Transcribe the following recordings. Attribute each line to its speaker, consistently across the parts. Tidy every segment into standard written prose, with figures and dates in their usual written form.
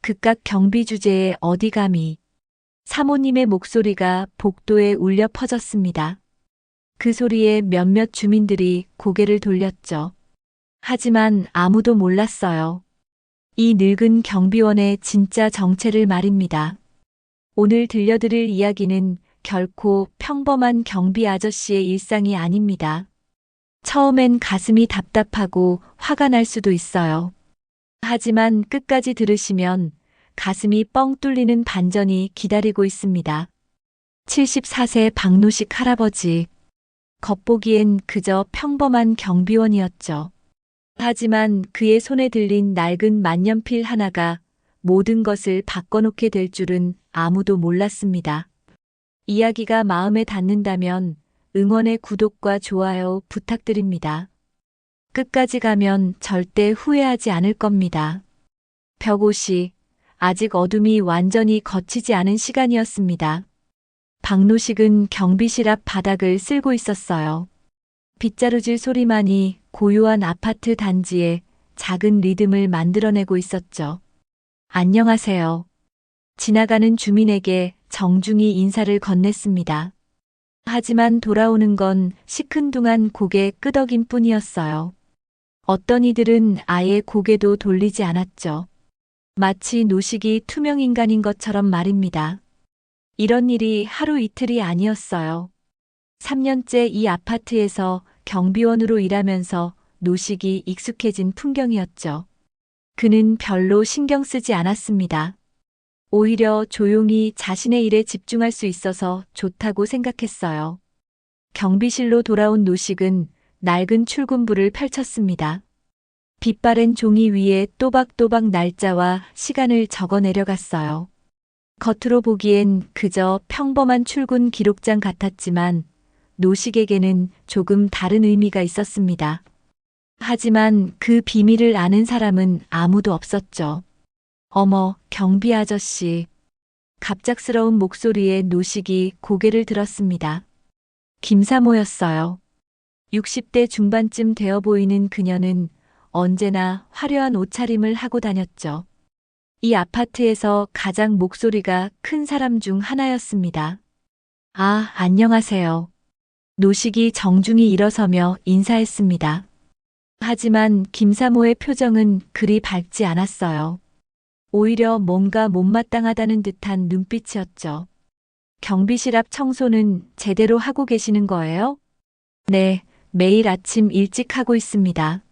Speaker 1: 극각 경비 주제에 어디 감히. 사모님의 목소리가 복도에 울려 퍼졌습니다. 그 소리에 몇몇 주민들이 고개를 돌렸죠. 하지만 아무도 몰랐어요. 이 늙은 경비원의 진짜 정체를 말입니다. 오늘 들려드릴 이야기는 결코 평범한 경비 아저씨의 일상이 아닙니다. 처음엔 가슴이 답답하고 화가 날 수도 있어요. 하지만 끝까지 들으시면 가슴이 뻥 뚫리는 반전이 기다리고 있습니다. 74세 박노식 할아버지. 겉보기엔 그저 평범한 경비원이었죠. 하지만 그의 손에 들린 낡은 만년필 하나가 모든 것을 바꿔놓게 될 줄은 아무도 몰랐습니다. 이야기가 마음에 닿는다면 응원의 구독과 좋아요 부탁드립니다. 끝까지 가면 절대 후회하지 않을 겁니다. 벽옷이 아직 어둠이 완전히 걷히지 않은 시간이었습니다. 박노식은 경비실 앞 바닥을 쓸고 있었어요. 빗자루질 소리만이 고요한 아파트 단지에 작은 리듬을 만들어내고 있었죠. 안녕하세요. 지나가는 주민에게 정중히 인사를 건넸습니다. 하지만 돌아오는 건 시큰둥한 고개 끄덕임 뿐이었어요. 어떤 이들은 아예 고개도 돌리지 않았죠. 마치 노식이 투명인간인 것처럼 말입니다. 이런 일이 하루 이틀이 아니었어요. 3년째 이 아파트에서 경비원으로 일하면서 노식이 익숙해진 풍경이었죠. 그는 별로 신경 쓰지 않았습니다. 오히려 조용히 자신의 일에 집중할 수 있어서 좋다고 생각했어요. 경비실로 돌아온 노식은 낡은 출근부를 펼쳤습니다. 빛바랜 종이 위에 또박또박 날짜와 시간을 적어 내려갔어요. 겉으로 보기엔 그저 평범한 출근 기록장 같았지만 노식에게는 조금 다른 의미가 있었습니다. 하지만 그 비밀을 아는 사람은 아무도 없었죠. 어머, 경비 아저씨. 갑작스러운 목소리에 노식이 고개를 들었습니다. 김사모였어요. 60대 중반쯤 되어 보이는 그녀는 언제나 화려한 옷차림을 하고 다녔죠. 이 아파트에서 가장 목소리가 큰 사람 중 하나였습니다. 아, 안녕하세요. 노식이 정중히 일어서며 인사했습니다. 하지만 김사모의 표정은 그리 밝지 않았어요. 오히려 뭔가 못마땅하다는 듯한 눈빛이었죠. 경비실 앞 청소는 제대로 하고 계시는 거예요? 네, 매일 아침 일찍 하고 있습니다.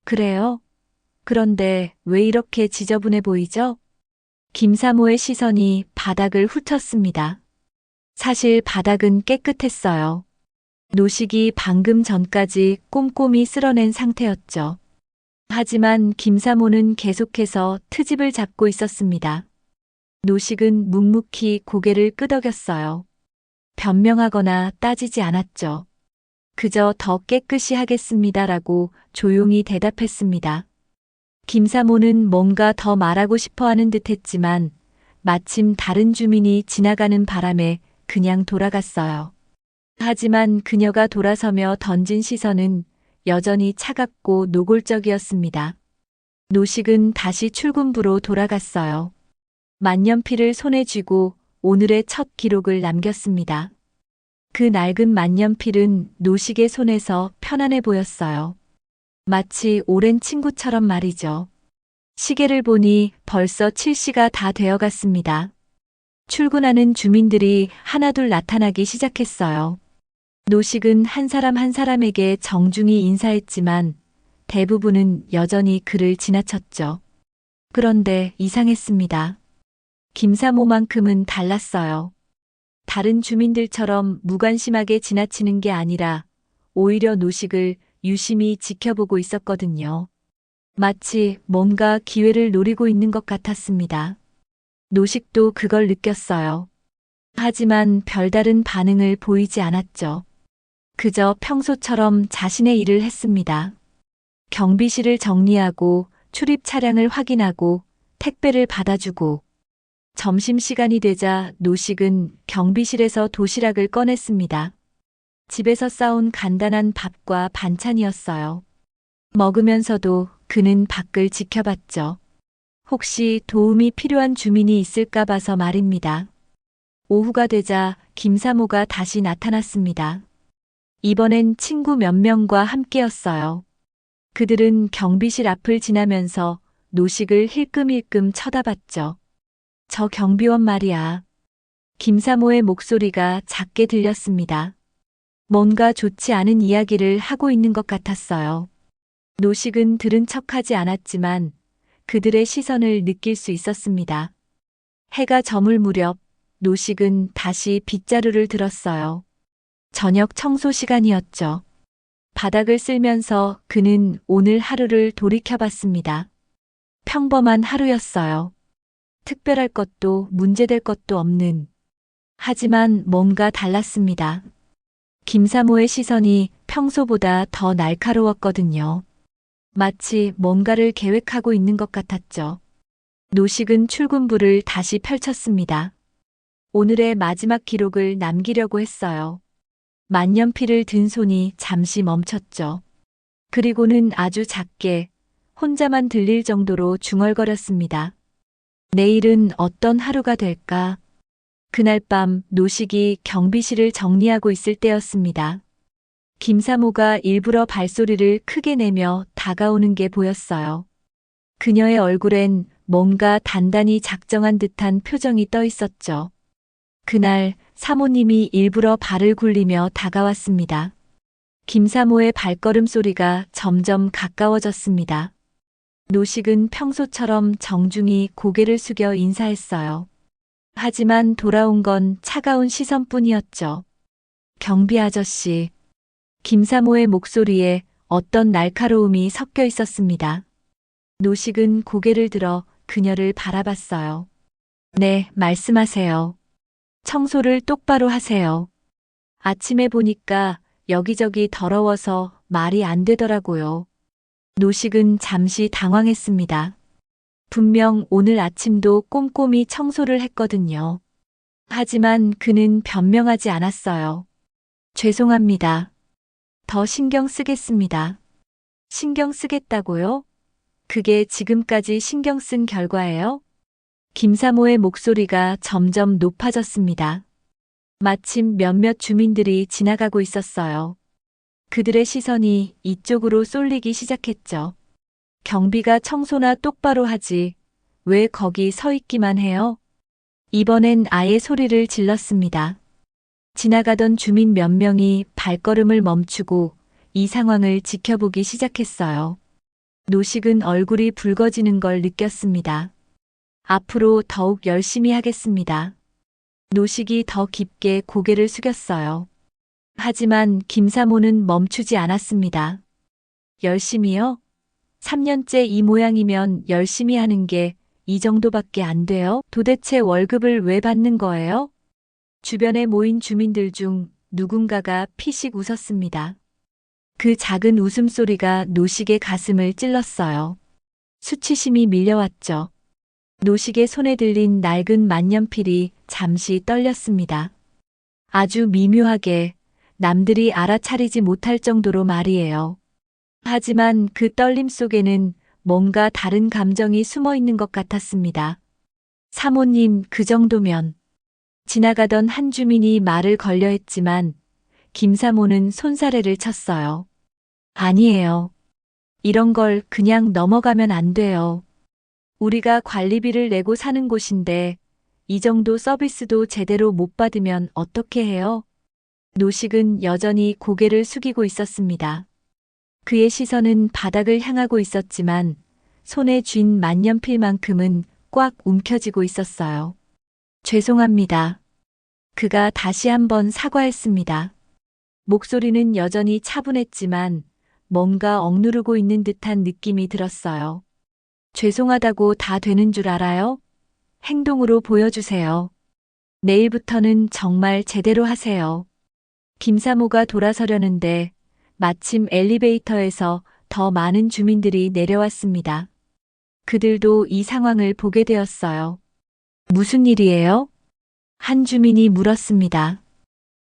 Speaker 1: 그래요? 그런데 왜 이렇게 지저분해 보이죠? 김사모의 시선이 바닥을 훑었습니다. 사실 바닥은 깨끗했어요. 노식이 방금 전까지 꼼꼼히 쓸어낸 상태였죠. 하지만 김사모는 계속해서 트집을 잡고 있었습니다. 노식은 묵묵히 고개를 끄덕였어요. 변명하거나 따지지 않았죠. 그저 더 깨끗이 하겠습니다라고 조용히 대답했습니다. 김사모는 뭔가 더 말하고 싶어 하는 듯 했지만 마침 다른 주민이 지나가는 바람에 그냥 돌아갔어요. 하지만 그녀가 돌아서며 던진 시선은 여전히 차갑고 노골적이었습니다. 노식은 다시 출근부로 돌아갔어요. 만년필을 손에 쥐고 오늘의 첫 기록을 남겼습니다. 그 낡은 만년필은 노식의 손에서 편안해 보였어요. 마치 오랜 친구처럼 말이죠. 시계를 보니 벌써 7시가 다 되어갔습니다. 출근하는 주민들이 하나둘 나타나기 시작했어요. 노식은 한 사람 한 사람에게 정중히 인사했지만 대부분은 여전히 그를 지나쳤죠. 그런데 이상했습니다. 김사모만큼은 달랐어요. 다른 주민들처럼 무관심하게 지나치는 게 아니라 오히려 노식을 유심히 지켜보고 있었거든요. 마치 뭔가 기회를 노리고 있는 것 같았습니다. 노식도 그걸 느꼈어요. 하지만 별다른 반응을 보이지 않았죠. 그저 평소처럼 자신의 일을 했습니다. 경비실을 정리하고 출입 차량을 확인하고 택배를 받아주고 점심시간이 되자 노식은 경비실에서 도시락을 꺼냈습니다. 집에서 싸온 간단한 밥과 반찬이었어요. 먹으면서도 그는 밖을 지켜봤죠. 혹시 도움이 필요한 주민이 있을까 봐서 말입니다. 오후가 되자 김사모가 다시 나타났습니다. 이번엔 친구 몇 명과 함께였어요. 그들은 경비실 앞을 지나면서 노식을 힐끔힐끔 쳐다봤죠. 저 경비원 말이야. 김사모의 목소리가 작게 들렸습니다. 뭔가 좋지 않은 이야기를 하고 있는 것 같았어요. 노식은 들은 척하지 않았지만 그들의 시선을 느낄 수 있었습니다. 해가 저물 무렵 노식은 다시 빗자루를 들었어요. 저녁 청소 시간이었죠. 바닥을 쓸면서 그는 오늘 하루를 돌이켜봤습니다. 평범한 하루였어요. 특별할 것도 문제될 것도 없는. 하지만 뭔가 달랐습니다. 김사모의 시선이 평소보다 더 날카로웠거든요. 마치 뭔가를 계획하고 있는 것 같았죠. 노식은 출근부를 다시 펼쳤습니다. 오늘의 마지막 기록을 남기려고 했어요. 만년필을 든 손이 잠시 멈췄죠. 그리고는 아주 작게 혼자만 들릴 정도로 중얼거렸습니다. 내일은 어떤 하루가 될까? 그날 밤 노식이 경비실을 정리하고 있을 때였습니다. 김사모가 일부러 발소리를 크게 내며 다가오는 게 보였어요. 그녀의 얼굴엔 뭔가 단단히 작정한 듯한 표정이 떠 있었죠. 그날 사모님이 일부러 발을 굴리며 다가왔습니다. 김사모의 발걸음 소리가 점점 가까워졌습니다. 노식은 평소처럼 정중히 고개를 숙여 인사했어요. 하지만 돌아온 건 차가운 시선뿐이었죠. 경비 아저씨. 김사모의 목소리에 어떤 날카로움이 섞여 있었습니다. 노식은 고개를 들어 그녀를 바라봤어요. 네, 말씀하세요. 청소를 똑바로 하세요. 아침에 보니까 여기저기 더러워서 말이 안 되더라고요. 노식은 잠시 당황했습니다. 분명 오늘 아침도 꼼꼼히 청소를 했거든요. 하지만 그는 변명하지 않았어요. 죄송합니다. 더 신경 쓰겠습니다. 신경 쓰겠다고요? 그게 지금까지 신경 쓴 결과예요? 김사모의 목소리가 점점 높아졌습니다. 마침 몇몇 주민들이 지나가고 있었어요. 그들의 시선이 이쪽으로 쏠리기 시작했죠. 경비가 청소나 똑바로 하지. 왜 거기 서 있기만 해요? 이번엔 아예 소리를 질렀습니다. 지나가던 주민 몇 명이 발걸음을 멈추고 이 상황을 지켜보기 시작했어요. 노식은 얼굴이 붉어지는 걸 느꼈습니다. 앞으로 더욱 열심히 하겠습니다. 노식이 더 깊게 고개를 숙였어요. 하지만 김사모는 멈추지 않았습니다. 열심히요? 3년째 이 모양이면 열심히 하는 게 이 정도밖에 안 돼요? 도대체 월급을 왜 받는 거예요? 주변에 모인 주민들 중 누군가가 피식 웃었습니다. 그 작은 웃음소리가 노식의 가슴을 찔렀어요. 수치심이 밀려왔죠. 노식의 손에 들린 낡은 만년필이 잠시 떨렸습니다. 아주 미묘하게 남들이 알아차리지 못할 정도로 말이에요. 하지만 그 떨림 속에는 뭔가 다른 감정이 숨어 있는 것 같았습니다. 사모님, 그 정도면. 지나가던 한 주민이 말을 걸려 했지만 김사모는 손사래를 쳤어요. 아니에요. 이런 걸 그냥 넘어가면 안 돼요. 우리가 관리비를 내고 사는 곳인데 이 정도 서비스도 제대로 못 받으면 어떻게 해요? 노식은 여전히 고개를 숙이고 있었습니다. 그의 시선은 바닥을 향하고 있었지만 손에 쥔 만년필만큼은 꽉 움켜쥐고 있었어요. 죄송합니다. 그가 다시 한번 사과했습니다. 목소리는 여전히 차분했지만 뭔가 억누르고 있는 듯한 느낌이 들었어요. 죄송하다고 다 되는 줄 알아요? 행동으로 보여주세요. 내일부터는 정말 제대로 하세요. 김사모가 돌아서려는데 마침 엘리베이터에서 더 많은 주민들이 내려왔습니다. 그들도 이 상황을 보게 되었어요. 무슨 일이에요? 한 주민이 물었습니다.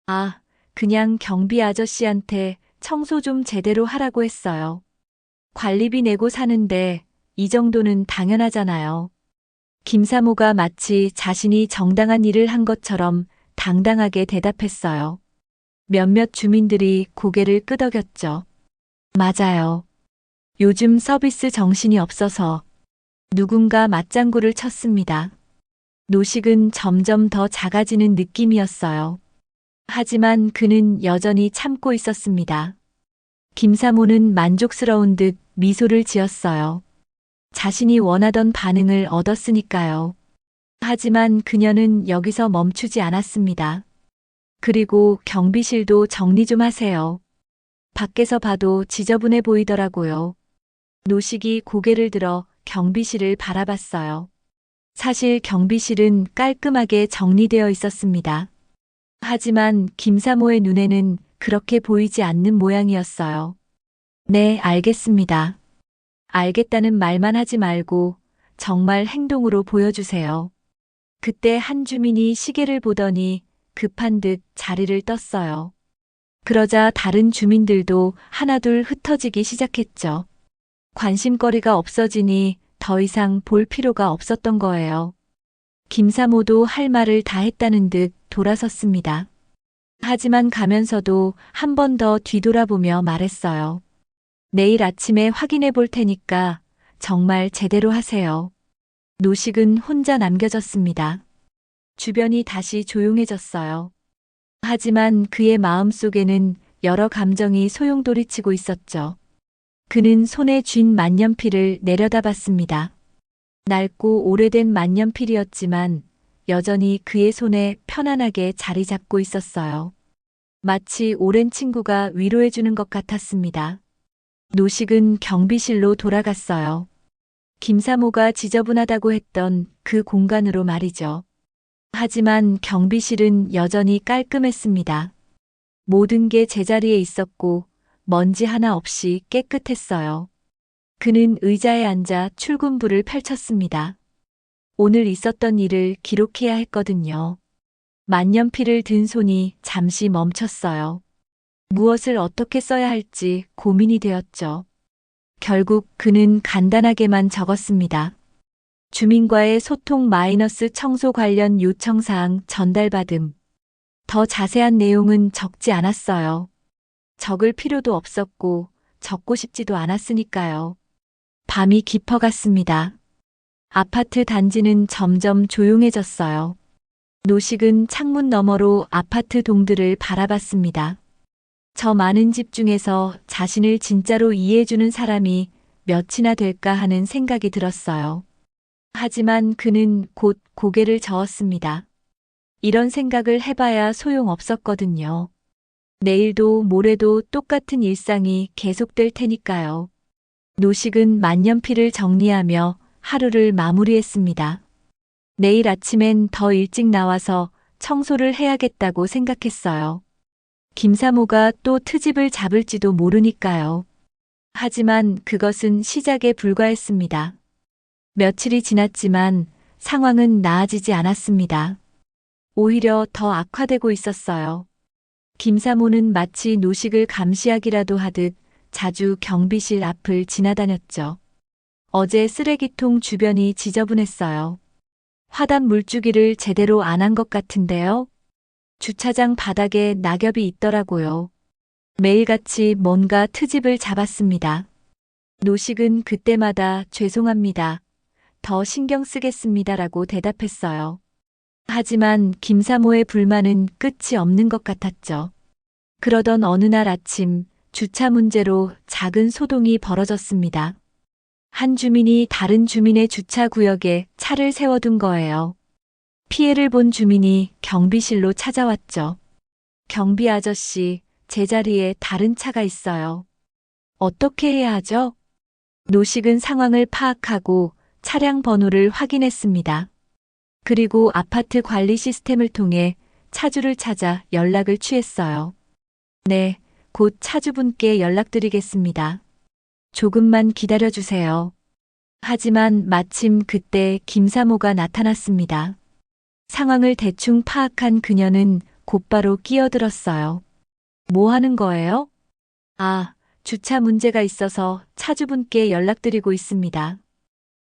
Speaker 1: 아, 그냥 경비 아저씨한테 청소 좀 제대로 하라고 했어요. 관리비 내고 사는데 이 정도는 당연하잖아요. 김사모가 마치 자신이 정당한 일을 한 것처럼 당당하게 대답했어요. 몇몇 주민들이 고개를 끄덕였죠. 맞아요. 요즘 서비스 정신이 없어서 누군가 맞장구를 쳤습니다. 노식은 점점 더 작아지는 느낌이었어요. 하지만 그는 여전히 참고 있었습니다. 김사모는 만족스러운 듯 미소를 지었어요. 자신이 원하던 반응을 얻었으니까요. 하지만 그녀는 여기서 멈추지 않았습니다. 그리고 경비실도 정리 좀 하세요. 밖에서 봐도 지저분해 보이더라고요. 노식이 고개를 들어 경비실을 바라봤어요. 사실 경비실은 깔끔하게 정리되어 있었습니다. 하지만 김사모의 눈에는 그렇게 보이지 않는 모양이었어요. 네, 알겠습니다. 알겠다는 말만 하지 말고 정말 행동으로 보여주세요. 그때 한 주민이 시계를 보더니 급한 듯 자리를 떴어요. 그러자 다른 주민들도 하나둘 흩어지기 시작했죠. 관심거리가 없어지니 더 이상 볼 필요가 없었던 거예요. 김사모도 할 말을 다 했다는 듯 돌아섰습니다. 하지만 가면서도 한 번 더 뒤돌아보며 말했어요. 내일 아침에 확인해 볼 테니까 정말 제대로 하세요. 노식은 혼자 남겨졌습니다. 주변이 다시 조용해졌어요. 하지만 그의 마음속에는 여러 감정이 소용돌이치고 있었죠. 그는 손에 쥔 만년필을 내려다봤습니다. 낡고 오래된 만년필이었지만 여전히 그의 손에 편안하게 자리 잡고 있었어요. 마치 오랜 친구가 위로해주는 것 같았습니다. 노식은 경비실로 돌아갔어요. 김사모가 지저분하다고 했던 그 공간으로 말이죠. 하지만 경비실은 여전히 깔끔했습니다. 모든 게 제자리에 있었고 먼지 하나 없이 깨끗했어요. 그는 의자에 앉아 출근부를 펼쳤습니다. 오늘 있었던 일을 기록해야 했거든요. 만년필을 든 손이 잠시 멈췄어요. 무엇을 어떻게 써야 할지 고민이 되었죠. 결국 그는 간단하게만 적었습니다. 주민과의 소통 마이너스 청소 관련 요청사항 전달받음. 더 자세한 내용은 적지 않았어요. 적을 필요도 없었고 적고 싶지도 않았으니까요. 밤이 깊어갔습니다. 아파트 단지는 점점 조용해졌어요. 노식은 창문 너머로 아파트 동들을 바라봤습니다. 저 많은 집 중에서 자신을 진짜로 이해해주는 사람이 몇이나 될까 하는 생각이 들었어요. 하지만 그는 곧 고개를 저었습니다. 이런 생각을 해봐야 소용없었거든요. 내일도 모레도 똑같은 일상이 계속될 테니까요. 노식은 만년필을 정리하며 하루를 마무리했습니다. 내일 아침엔 더 일찍 나와서 청소를 해야겠다고 생각했어요. 김사모가 또 트집을 잡을지도 모르니까요. 하지만 그것은 시작에 불과했습니다. 며칠이 지났지만 상황은 나아지지 않았습니다. 오히려 더 악화되고 있었어요. 김사모는 마치 노식을 감시하기라도 하듯 자주 경비실 앞을 지나다녔죠. 어제 쓰레기통 주변이 지저분했어요. 화단 물주기를 제대로 안 한 것 같은데요. 주차장 바닥에 낙엽이 있더라고요. 매일같이 뭔가 트집을 잡았습니다. 노식은 그때마다 죄송합니다. 더 신경 쓰겠습니다라고 대답했어요. 하지만 김사모의 불만은 끝이 없는 것 같았죠. 그러던 어느 날 아침 주차 문제로 작은 소동이 벌어졌습니다. 한 주민이 다른 주민의 주차 구역에 차를 세워둔 거예요. 피해를 본 주민이 경비실로 찾아왔죠. 경비 아저씨, 제자리에 다른 차가 있어요. 어떻게 해야 하죠? 노식은 상황을 파악하고 차량 번호를 확인했습니다. 그리고 아파트 관리 시스템을 통해 차주를 찾아 연락을 취했어요. 네, 곧 차주분께 연락드리겠습니다. 조금만 기다려주세요. 하지만 마침 그때 김사모가 나타났습니다. 상황을 대충 파악한 그녀는 곧바로 끼어들었어요. 뭐 하는 거예요? 아, 주차 문제가 있어서 차주분께 연락드리고 있습니다.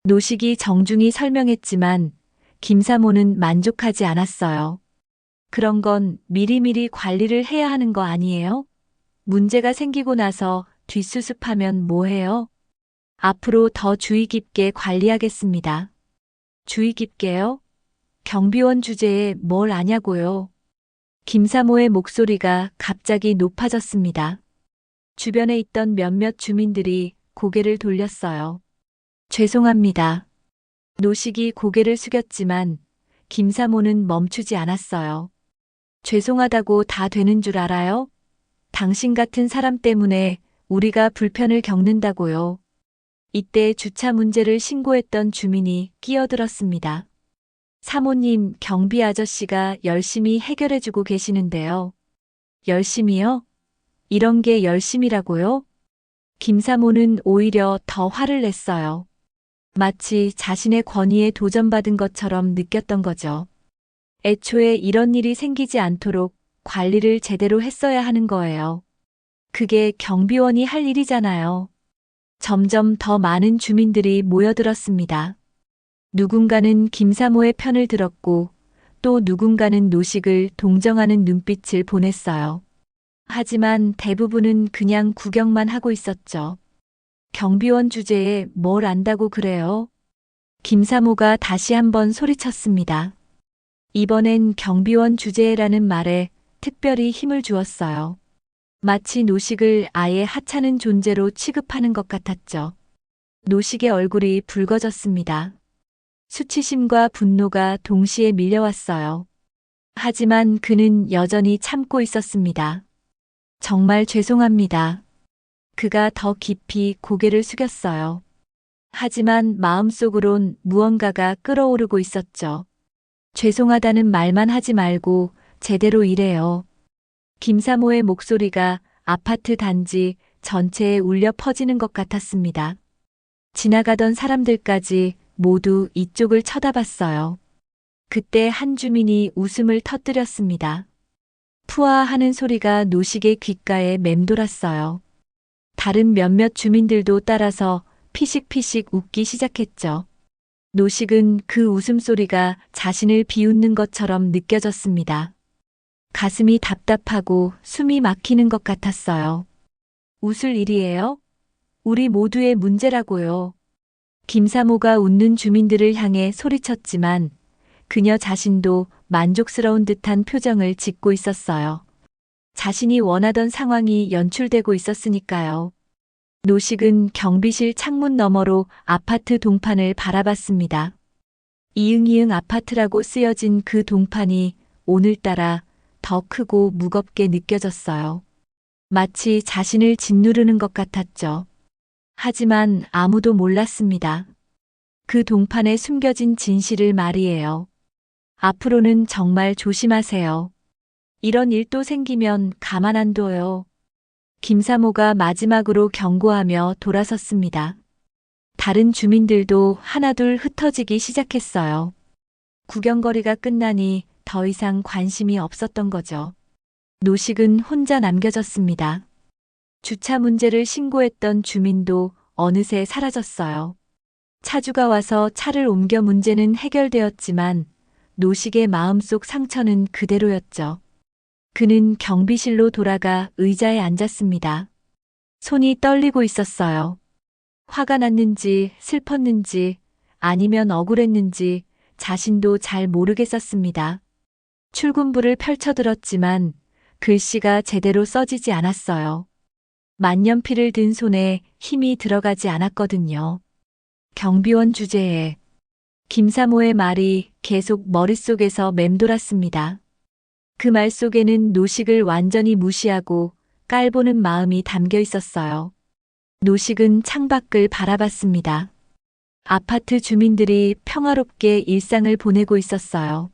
Speaker 1: 노식이 정중히 설명했지만 김사모는 만족하지 않았어요. 그런 건 미리미리 관리를 해야 하는 거 아니에요? 문제가 생기고 나서 뒷수습하면 뭐해요? 앞으로 더 주의 깊게 관리하겠습니다. 주의 깊게요? 경비원 주제에 뭘 아냐고요? 김사모의 목소리가 갑자기 높아졌습니다. 주변에 있던 몇몇 주민들이 고개를 돌렸어요. 죄송합니다. 노식이 고개를 숙였지만 김사모는 멈추지 않았어요. 죄송하다고 다 되는 줄 알아요? 당신 같은 사람 때문에 우리가 불편을 겪는다고요. 이때 주차 문제를 신고했던 주민이 끼어들었습니다. 사모님, 경비 아저씨가 열심히 해결해주고 계시는데요. 열심히요? 이런 게 열심이라고요? 김사모는 오히려 더 화를 냈어요. 마치 자신의 권위에 도전받은 것처럼 느꼈던 거죠. 애초에 이런 일이 생기지 않도록 관리를 제대로 했어야 하는 거예요. 그게 경비원이 할 일이잖아요. 점점 더 많은 주민들이 모여들었습니다. 누군가는 김사모의 편을 들었고 또 누군가는 노식을 동정하는 눈빛을 보냈어요. 하지만 대부분은 그냥 구경만 하고 있었죠. 경비원 주제에 뭘 안다고 그래요? 김사모가 다시 한번 소리쳤습니다. 이번엔 경비원 주제라는 말에 특별히 힘을 주었어요. 마치 노식을 아예 하찮은 존재로 취급하는 것 같았죠. 노식의 얼굴이 붉어졌습니다. 수치심과 분노가 동시에 밀려왔어요. 하지만 그는 여전히 참고 있었습니다. 정말 죄송합니다. 그가 더 깊이 고개를 숙였어요. 하지만 마음속으론 무언가가 끓어오르고 있었죠. 죄송하다는 말만 하지 말고 제대로 일해요. 김사모의 목소리가 아파트 단지 전체에 울려 퍼지는 것 같았습니다. 지나가던 사람들까지 모두 이쪽을 쳐다봤어요. 그때 한 주민이 웃음을 터뜨렸습니다. 푸아 하는 소리가 노식의 귓가에 맴돌았어요. 다른 몇몇 주민들도 따라서 피식피식 웃기 시작했죠. 노식은 그 웃음소리가 자신을 비웃는 것처럼 느껴졌습니다. 가슴이 답답하고 숨이 막히는 것 같았어요. 웃을 일이에요? 우리 모두의 문제라고요. 김사모가 웃는 주민들을 향해 소리쳤지만 그녀 자신도 만족스러운 듯한 표정을 짓고 있었어요. 자신이 원하던 상황이 연출되고 있었으니까요. 노식은 경비실 창문 너머로 아파트 동판을 바라봤습니다. 이응이응 아파트라고 쓰여진 그 동판이 오늘따라 더 크고 무겁게 느껴졌어요. 마치 자신을 짓누르는 것 같았죠. 하지만 아무도 몰랐습니다. 그 동판에 숨겨진 진실을 말이에요. 앞으로는 정말 조심하세요. 이런 일도 생기면 가만 안 둬요. 김사모가 마지막으로 경고하며 돌아섰습니다. 다른 주민들도 하나둘 흩어지기 시작했어요. 구경거리가 끝나니 더 이상 관심이 없었던 거죠. 노식은 혼자 남겨졌습니다. 주차 문제를 신고했던 주민도 어느새 사라졌어요. 차주가 와서 차를 옮겨 문제는 해결되었지만 노식의 마음속 상처는 그대로였죠. 그는 경비실로 돌아가 의자에 앉았습니다. 손이 떨리고 있었어요. 화가 났는지 슬펐는지 아니면 억울했는지 자신도 잘 모르겠었습니다. 출근부를 펼쳐들었지만 글씨가 제대로 써지지 않았어요. 만년필을 든 손에 힘이 들어가지 않았거든요. 경비원 주제에 김사모의 말이 계속 머릿속에서 맴돌았습니다. 그 말 속에는 노식을 완전히 무시하고 깔보는 마음이 담겨 있었어요. 노식은 창밖을 바라봤습니다. 아파트 주민들이 평화롭게 일상을 보내고 있었어요.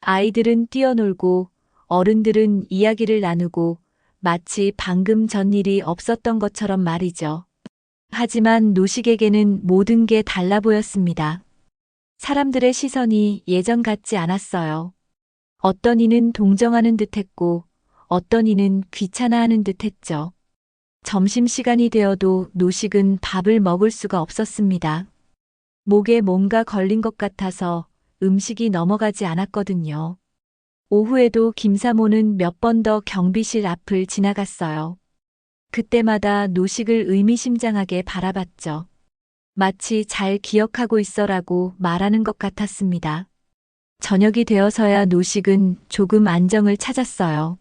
Speaker 1: 아이들은 뛰어놀고 어른들은 이야기를 나누고 마치 방금 전 일이 없었던 것처럼 말이죠. 하지만 노식에게는 모든 게 달라 보였습니다. 사람들의 시선이 예전 같지 않았어요. 어떤 이는 동정하는 듯했고 어떤 이는 귀찮아하는 듯했죠. 점심시간이 되어도 노식은 밥을 먹을 수가 없었습니다. 목에 뭔가 걸린 것 같아서 음식이 넘어가지 않았거든요. 오후에도 김사모는 몇 번 더 경비실 앞을 지나갔어요. 그때마다 노식을 의미심장하게 바라봤죠. 마치 잘 기억하고 있어라고 말하는 것 같았습니다. 저녁이 되어서야 노식은 조금 안정을 찾았어요.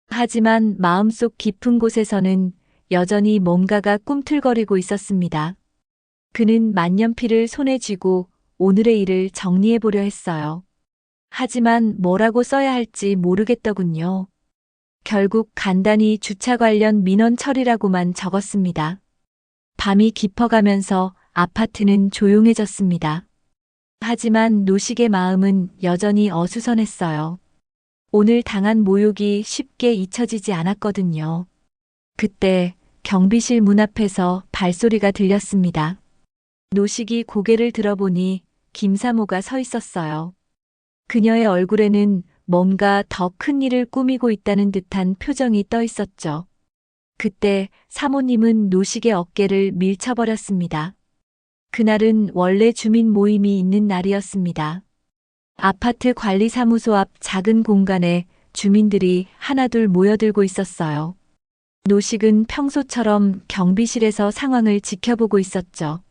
Speaker 1: 하지만 마음속 깊은 곳에서는 여전히 뭔가가 꿈틀거리고 있었습니다. 그는 만년필을 손에 쥐고 오늘의 일을 정리해 보려 했어요. 하지만 뭐라고 써야 할지 모르겠더군요. 결국 간단히 주차 관련 민원 처리라고만 적었습니다. 밤이 깊어가면서 아파트는 조용해졌습니다. 하지만 노식의 마음은 여전히 어수선했어요. 오늘 당한 모욕이 쉽게 잊혀지지 않았거든요. 그때 경비실 문 앞에서 발소리가 들렸습니다. 노식이 고개를 들어보니 김사모가 서 있었어요. 그녀의 얼굴에는 뭔가 더 큰 일을 꾸미고 있다는 듯한 표정이 떠 있었죠. 그때 사모님은 노식의 어깨를 밀쳐버렸습니다. 그날은 원래 주민 모임이 있는 날이었습니다. 아파트 관리사무소 앞 작은 공간에 주민들이 하나둘 모여들고 있었어요. 노식은 평소처럼 경비실에서 상황을 지켜보고 있었죠.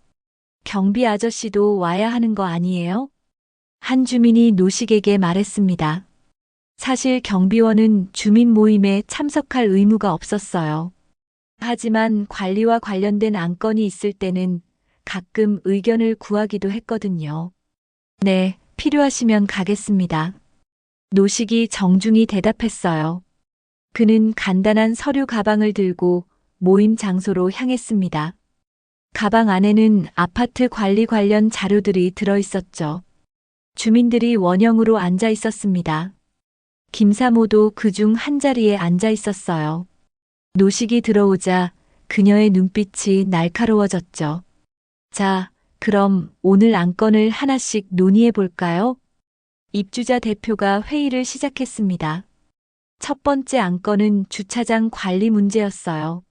Speaker 1: 경비 아저씨도 와야 하는 거 아니에요? 한 주민이 노식에게 말했습니다. 사실 경비원은 주민 모임에 참석할 의무가 없었어요. 하지만 관리와 관련된 안건이 있을 때는 가끔 의견을 구하기도 했거든요. 네, 필요하시면 가겠습니다. 노식이 정중히 대답했어요. 그는 간단한 서류 가방을 들고 모임 장소로 향했습니다. 가방 안에는 아파트 관리 관련 자료들이 들어 있었죠. 주민들이 원형으로 앉아 있었습니다. 김사모도 그중 한 자리에 앉아 있었어요. 노식이 들어오자 그녀의 눈빛이 날카로워졌죠. 자, 그럼 오늘 안건을 하나씩 논의해 볼까요? 입주자 대표가 회의를 시작했습니다. 첫 번째 안건은 주차장 관리 문제였어요.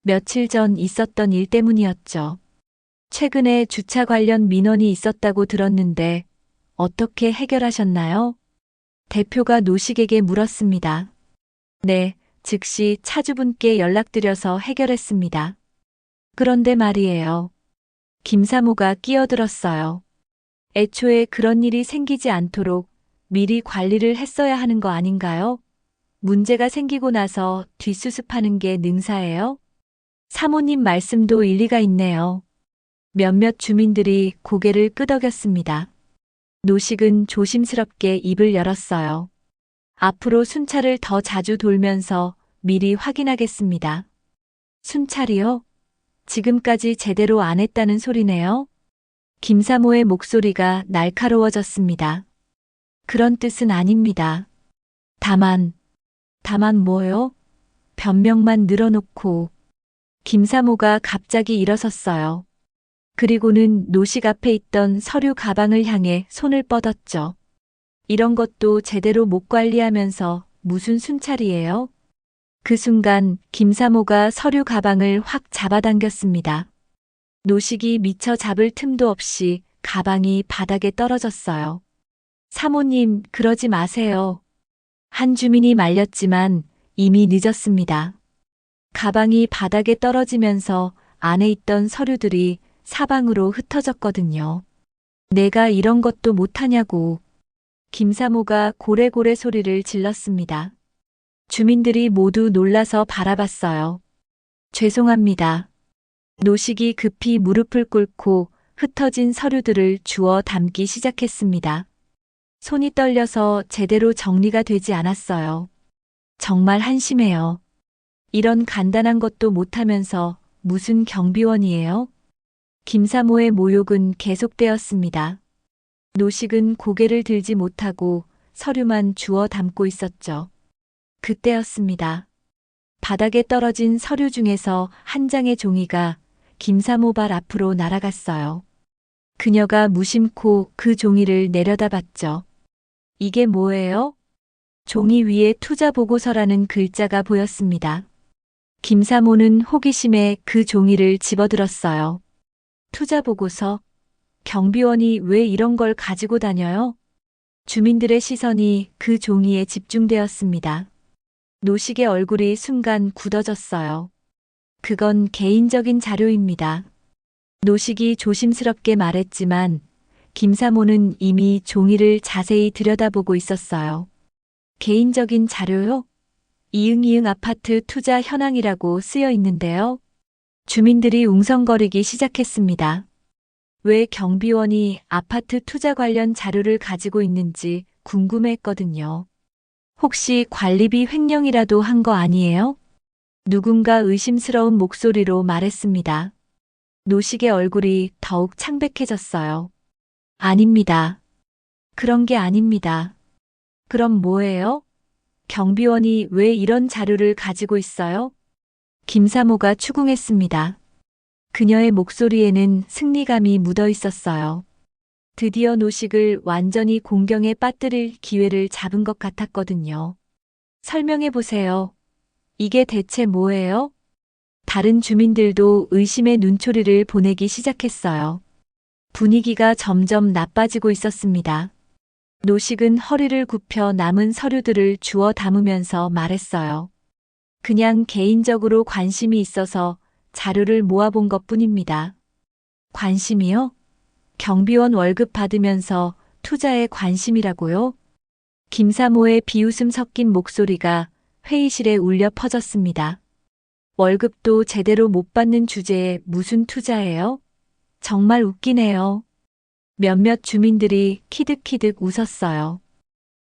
Speaker 1: 며칠 전 있었던 일 때문이었죠. 최근에 주차 관련 민원이 있었다고 들었는데 어떻게 해결하셨나요? 대표가 노식에게 물었습니다. 네, 즉시 차주분께 연락드려서 해결했습니다. 그런데 말이에요. 김사모가 끼어들었어요. 애초에 그런 일이 생기지 않도록 미리 관리를 했어야 하는 거 아닌가요? 문제가 생기고 나서 뒷수습하는 게 능사예요? 사모님 말씀도 일리가 있네요. 몇몇 주민들이 고개를 끄덕였습니다. 노식은 조심스럽게 입을 열었어요. 앞으로 순찰을 더 자주 돌면서 미리 확인하겠습니다. 순찰이요? 지금까지 제대로 안 했다는 소리네요. 김사모의 목소리가 날카로워졌습니다. 그런 뜻은 아닙니다. 다만 뭐요? 변명만 늘어놓고. 김사모가 갑자기 일어섰어요. 그리고는 노식 앞에 있던 서류 가방을 향해 손을 뻗었죠. 이런 것도 제대로 못 관리하면서 무슨 순찰이에요? 그 순간 김사모가 서류 가방을 확 잡아당겼습니다. 노식이 미처 잡을 틈도 없이 가방이 바닥에 떨어졌어요. 사모님, 그러지 마세요. 한 주민이 말렸지만 이미 늦었습니다. 가방이 바닥에 떨어지면서 안에 있던 서류들이 사방으로 흩어졌거든요. 내가 이런 것도 못하냐고. 김사모가 고래고래 소리를 질렀습니다. 주민들이 모두 놀라서 바라봤어요. 죄송합니다. 노식이 급히 무릎을 꿇고 흩어진 서류들을 주워 담기 시작했습니다. 손이 떨려서 제대로 정리가 되지 않았어요. 정말 한심해요. 이런 간단한 것도 못하면서 무슨 경비원이에요? 김사모의 모욕은 계속되었습니다. 노식은 고개를 들지 못하고 서류만 주워 담고 있었죠. 그때였습니다. 바닥에 떨어진 서류 중에서 한 장의 종이가 김사모 발 앞으로 날아갔어요. 그녀가 무심코 그 종이를 내려다봤죠. 이게 뭐예요? 종이 위에 투자 보고서라는 글자가 보였습니다. 김사모는 호기심에 그 종이를 집어들었어요. 투자 보고서? 경비원이 왜 이런 걸 가지고 다녀요? 주민들의 시선이 그 종이에 집중되었습니다. 노식의 얼굴이 순간 굳어졌어요. 그건 개인적인 자료입니다. 노식이 조심스럽게 말했지만 김사모는 이미 종이를 자세히 들여다보고 있었어요. 개인적인 자료요? 이응이응 아파트 투자 현황이라고 쓰여 있는데요. 주민들이 웅성거리기 시작했습니다. 왜 경비원이 아파트 투자 관련 자료를 가지고 있는지 궁금했거든요. 혹시 관리비 횡령이라도 한 거 아니에요? 누군가 의심스러운 목소리로 말했습니다. 노식의 얼굴이 더욱 창백해졌어요. 아닙니다. 그런 게 아닙니다. 그럼 뭐예요? 경비원이 왜 이런 자료를 가지고 있어요? 김사모가 추궁했습니다. 그녀의 목소리에는 승리감이 묻어 있었어요. 드디어 노식을 완전히 공경에 빠뜨릴 기회를 잡은 것 같았거든요. 설명해 보세요. 이게 대체 뭐예요? 다른 주민들도 의심의 눈초리를 보내기 시작했어요. 분위기가 점점 나빠지고 있었습니다. 노식은 허리를 굽혀 남은 서류들을 주워 담으면서 말했어요. 그냥 개인적으로 관심이 있어서 자료를 모아본 것뿐입니다. 관심이요? 경비원 월급 받으면서 투자에 관심이라고요? 김사모의 비웃음 섞인 목소리가 회의실에 울려 퍼졌습니다. 월급도 제대로 못 받는 주제에 무슨 투자예요? 정말 웃기네요. 몇몇 주민들이 키득키득 웃었어요.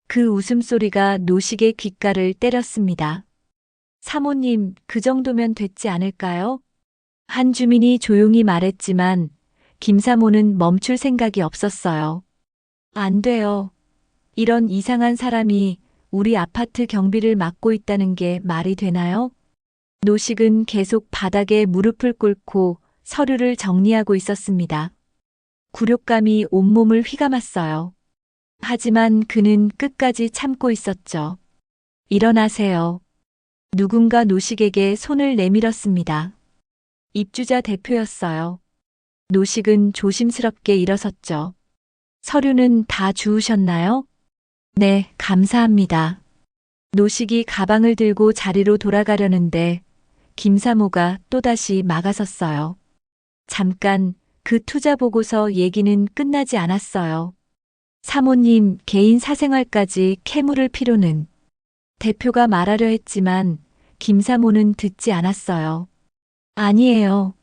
Speaker 1: 그 웃음소리가 노식의 귓가를 때렸습니다. 사모님, 그 정도면 됐지 않을까요? 한 주민이 조용히 말했지만 김사모는 멈출 생각이 없었어요. 안 돼요. 이런 이상한 사람이 우리 아파트 경비를 맡고 있다는 게 말이 되나요? 노식은 계속 바닥에 무릎을 꿇고 서류를 정리하고 있었습니다. 굴욕감이 온몸을 휘감았어요. 하지만 그는 끝까지 참고 있었죠. 일어나세요. 누군가 노식에게 손을 내밀었습니다. 입주자 대표였어요. 노식은 조심스럽게 일어섰죠. 서류는 다 주우셨나요? 네, 감사합니다. 노식이 가방을 들고 자리로 돌아가려는데 김사모가 또다시 막아섰어요. 잠깐, 그 투자 보고서 얘기는 끝나지 않았어요. 사모님 개인 사생활까지 캐물을 필요는 대표가 말하려 했지만 김사모는 듣지 않았어요. 아니에요.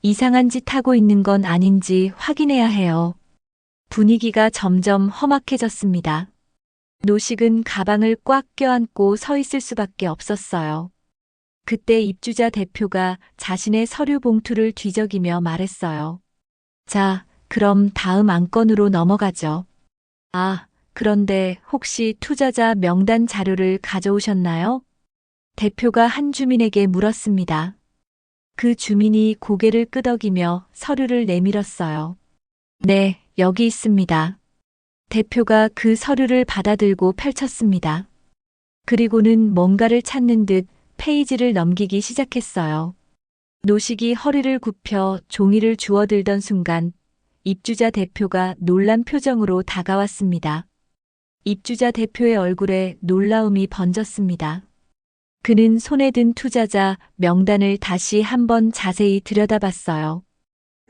Speaker 1: 이상한 짓 하고 있는 건 아닌지 확인해야 해요. 분위기가 점점 험악해졌습니다. 노식은 가방을 꽉 껴안고 서 있을 수밖에 없었어요. 그때 입주자 대표가 자신의 서류 봉투를 뒤적이며 말했어요. 자, 그럼 다음 안건으로 넘어가죠. 아, 그런데 혹시 투자자 명단 자료를 가져오셨나요? 대표가 한 주민에게 물었습니다. 그 주민이 고개를 끄덕이며 서류를 내밀었어요. 네, 여기 있습니다. 대표가 그 서류를 받아들고 펼쳤습니다. 그리고는 뭔가를 찾는 듯 페이지를 넘기기 시작했어요. 노식이 허리를 굽혀 종이를 주워들던 순간 입주자 대표가 놀란 표정으로 다가왔습니다. 입주자 대표의 얼굴에 놀라움이 번졌습니다. 그는 손에 든 투자자 명단을 다시 한번 자세히 들여다봤어요.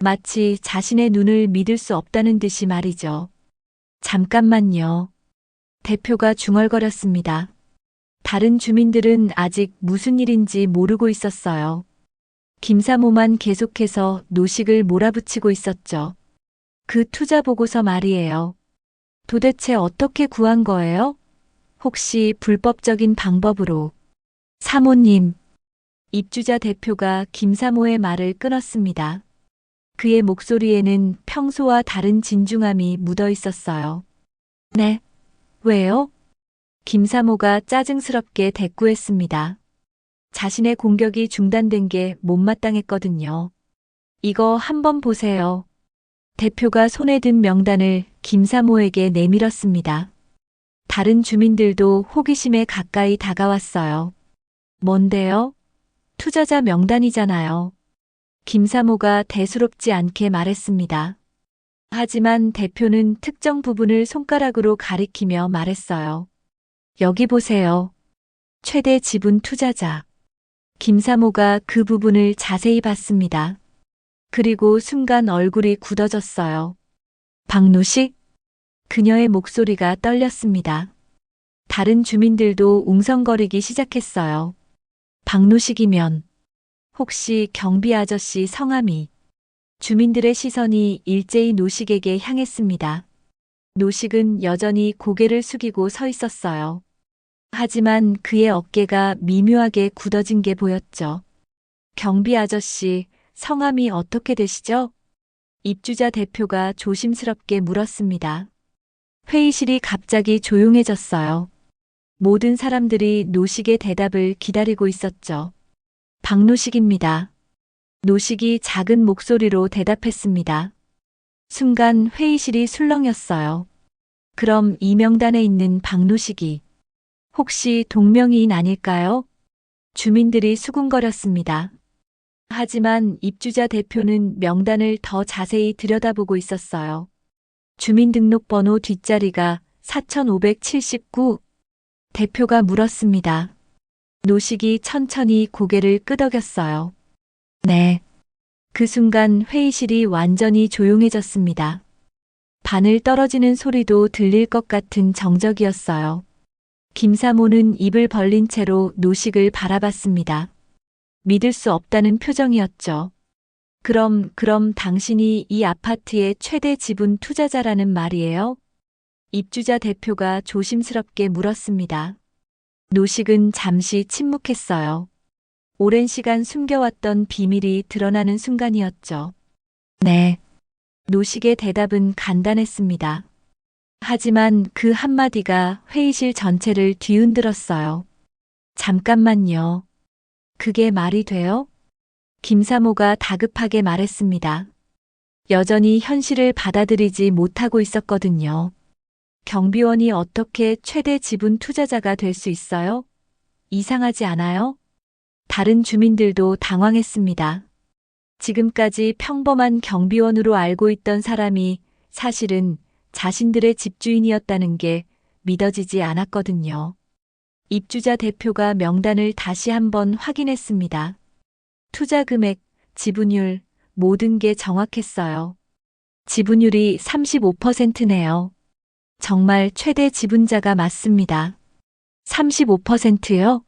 Speaker 1: 마치 자신의 눈을 믿을 수 없다는 듯이 말이죠. 잠깐만요. 대표가 중얼거렸습니다. 다른 주민들은 아직 무슨 일인지 모르고 있었어요. 김사모만 계속해서 노식을 몰아붙이고 있었죠. 그 투자 보고서 말이에요. 도대체 어떻게 구한 거예요? 혹시 불법적인 방법으로? 사모님, 입주자 대표가 김사모의 말을 끊었습니다. 그의 목소리에는 평소와 다른 진중함이 묻어 있었어요. 네, 왜요? 김사모가 짜증스럽게 대꾸했습니다. 자신의 공격이 중단된 게 못마땅했거든요. 이거 한번 보세요. 대표가 손에 든 명단을 김사모에게 내밀었습니다. 다른 주민들도 호기심에 가까이 다가왔어요. 뭔데요? 투자자 명단이잖아요. 김사모가 대수롭지 않게 말했습니다. 하지만 대표는 특정 부분을 손가락으로 가리키며 말했어요. 여기 보세요. 최대 지분 투자자. 김사모가 그 부분을 자세히 봤습니다. 그리고 순간 얼굴이 굳어졌어요. 박노식? 그녀의 목소리가 떨렸습니다. 다른 주민들도 웅성거리기 시작했어요. 박노식이면 혹시 경비 아저씨 성함이? 주민들의 시선이 일제히 노식에게 향했습니다. 노식은 여전히 고개를 숙이고 서 있었어요. 하지만 그의 어깨가 미묘하게 굳어진 게 보였죠. 경비 아저씨, 성함이 어떻게 되시죠? 입주자 대표가 조심스럽게 물었습니다. 회의실이 갑자기 조용해졌어요. 모든 사람들이 노식의 대답을 기다리고 있었죠. 박노식입니다. 노식이 작은 목소리로 대답했습니다. 순간 회의실이 술렁였어요. 그럼 이 명단에 있는 박노식이 혹시 동명이인 아닐까요? 주민들이 수군거렸습니다. 하지만 입주자 대표는 명단을 더 자세히 들여다보고 있었어요. 주민등록번호 뒷자리가 4579. 대표가 물었습니다. 노식이 천천히 고개를 끄덕였어요. 네. 그 순간 회의실이 완전히 조용해졌습니다. 바늘 떨어지는 소리도 들릴 것 같은 정적이었어요. 김사모는 입을 벌린 채로 노식을 바라봤습니다. 믿을 수 없다는 표정이었죠. 그럼 당신이 이 아파트의 최대 지분 투자자라는 말이에요? 입주자 대표가 조심스럽게 물었습니다. 노식은 잠시 침묵했어요. 오랜 시간 숨겨왔던 비밀이 드러나는 순간이었죠. 네. 노식의 대답은 간단했습니다. 하지만 그 한마디가 회의실 전체를 뒤흔들었어요. 잠깐만요. 그게 말이 돼요? 김사모가 다급하게 말했습니다. 여전히 현실을 받아들이지 못하고 있었거든요. 경비원이 어떻게 최대 지분 투자자가 될 수 있어요? 이상하지 않아요? 다른 주민들도 당황했습니다. 지금까지 평범한 경비원으로 알고 있던 사람이 사실은 자신들의 집주인이었다는 게 믿어지지 않았거든요. 입주자 대표가 명단을 다시 한번 확인했습니다. 투자 금액, 지분율, 모든 게 정확했어요. 지분율이 35%네요. 정말 최대 지분자가 맞습니다. 35%요?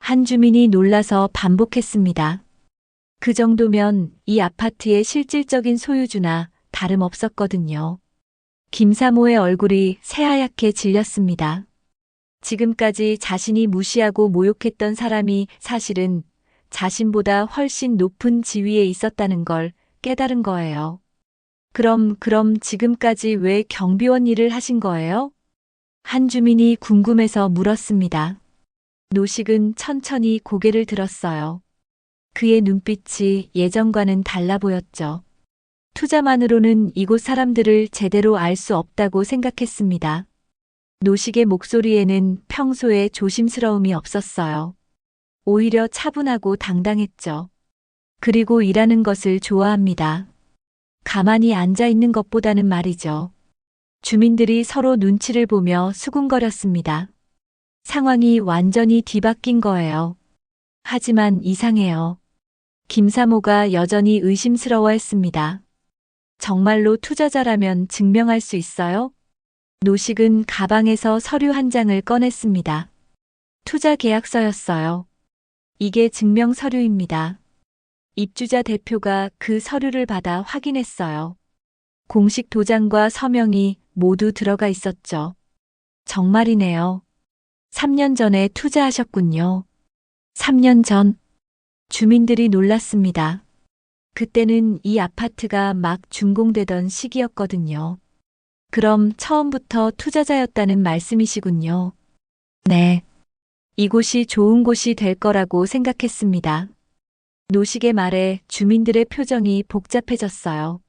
Speaker 1: 한 주민이 놀라서 반복했습니다. 그 정도면 이 아파트의 실질적인 소유주나 다름없었거든요. 김사모의 얼굴이 새하얗게 질렸습니다. 지금까지 자신이 무시하고 모욕했던 사람이 사실은 자신보다 훨씬 높은 지위에 있었다는 걸 깨달은 거예요. 그럼 지금까지 왜 경비원 일을 하신 거예요? 한 주민이 궁금해서 물었습니다. 노식은 천천히 고개를 들었어요. 그의 눈빛이 예전과는 달라 보였죠. 투자만으로는 이곳 사람들을 제대로 알 수 없다고 생각했습니다. 노식의 목소리에는 평소에 조심스러움이 없었어요. 오히려 차분하고 당당했죠. 그리고 일하는 것을 좋아합니다. 가만히 앉아 있는 것보다는 말이죠. 주민들이 서로 눈치를 보며 수군거렸습니다. 상황이 완전히 뒤바뀐 거예요. 하지만 이상해요. 김사모가 여전히 의심스러워했습니다. 정말로 투자자라면 증명할 수 있어요? 노식은 가방에서 서류 한 장을 꺼냈습니다. 투자 계약서였어요. 이게 증명 서류입니다. 입주자 대표가 그 서류를 받아 확인했어요. 공식 도장과 서명이 모두 들어가 있었죠. 정말이네요. 3년 전에 투자하셨군요. 3년 전. 주민들이 놀랐습니다. 그때는 이 아파트가 막 준공되던 시기였거든요. 그럼 처음부터 투자자였다는 말씀이시군요. 네. 이곳이 좋은 곳이 될 거라고 생각했습니다. 노식의 말에 주민들의 표정이 복잡해졌어요.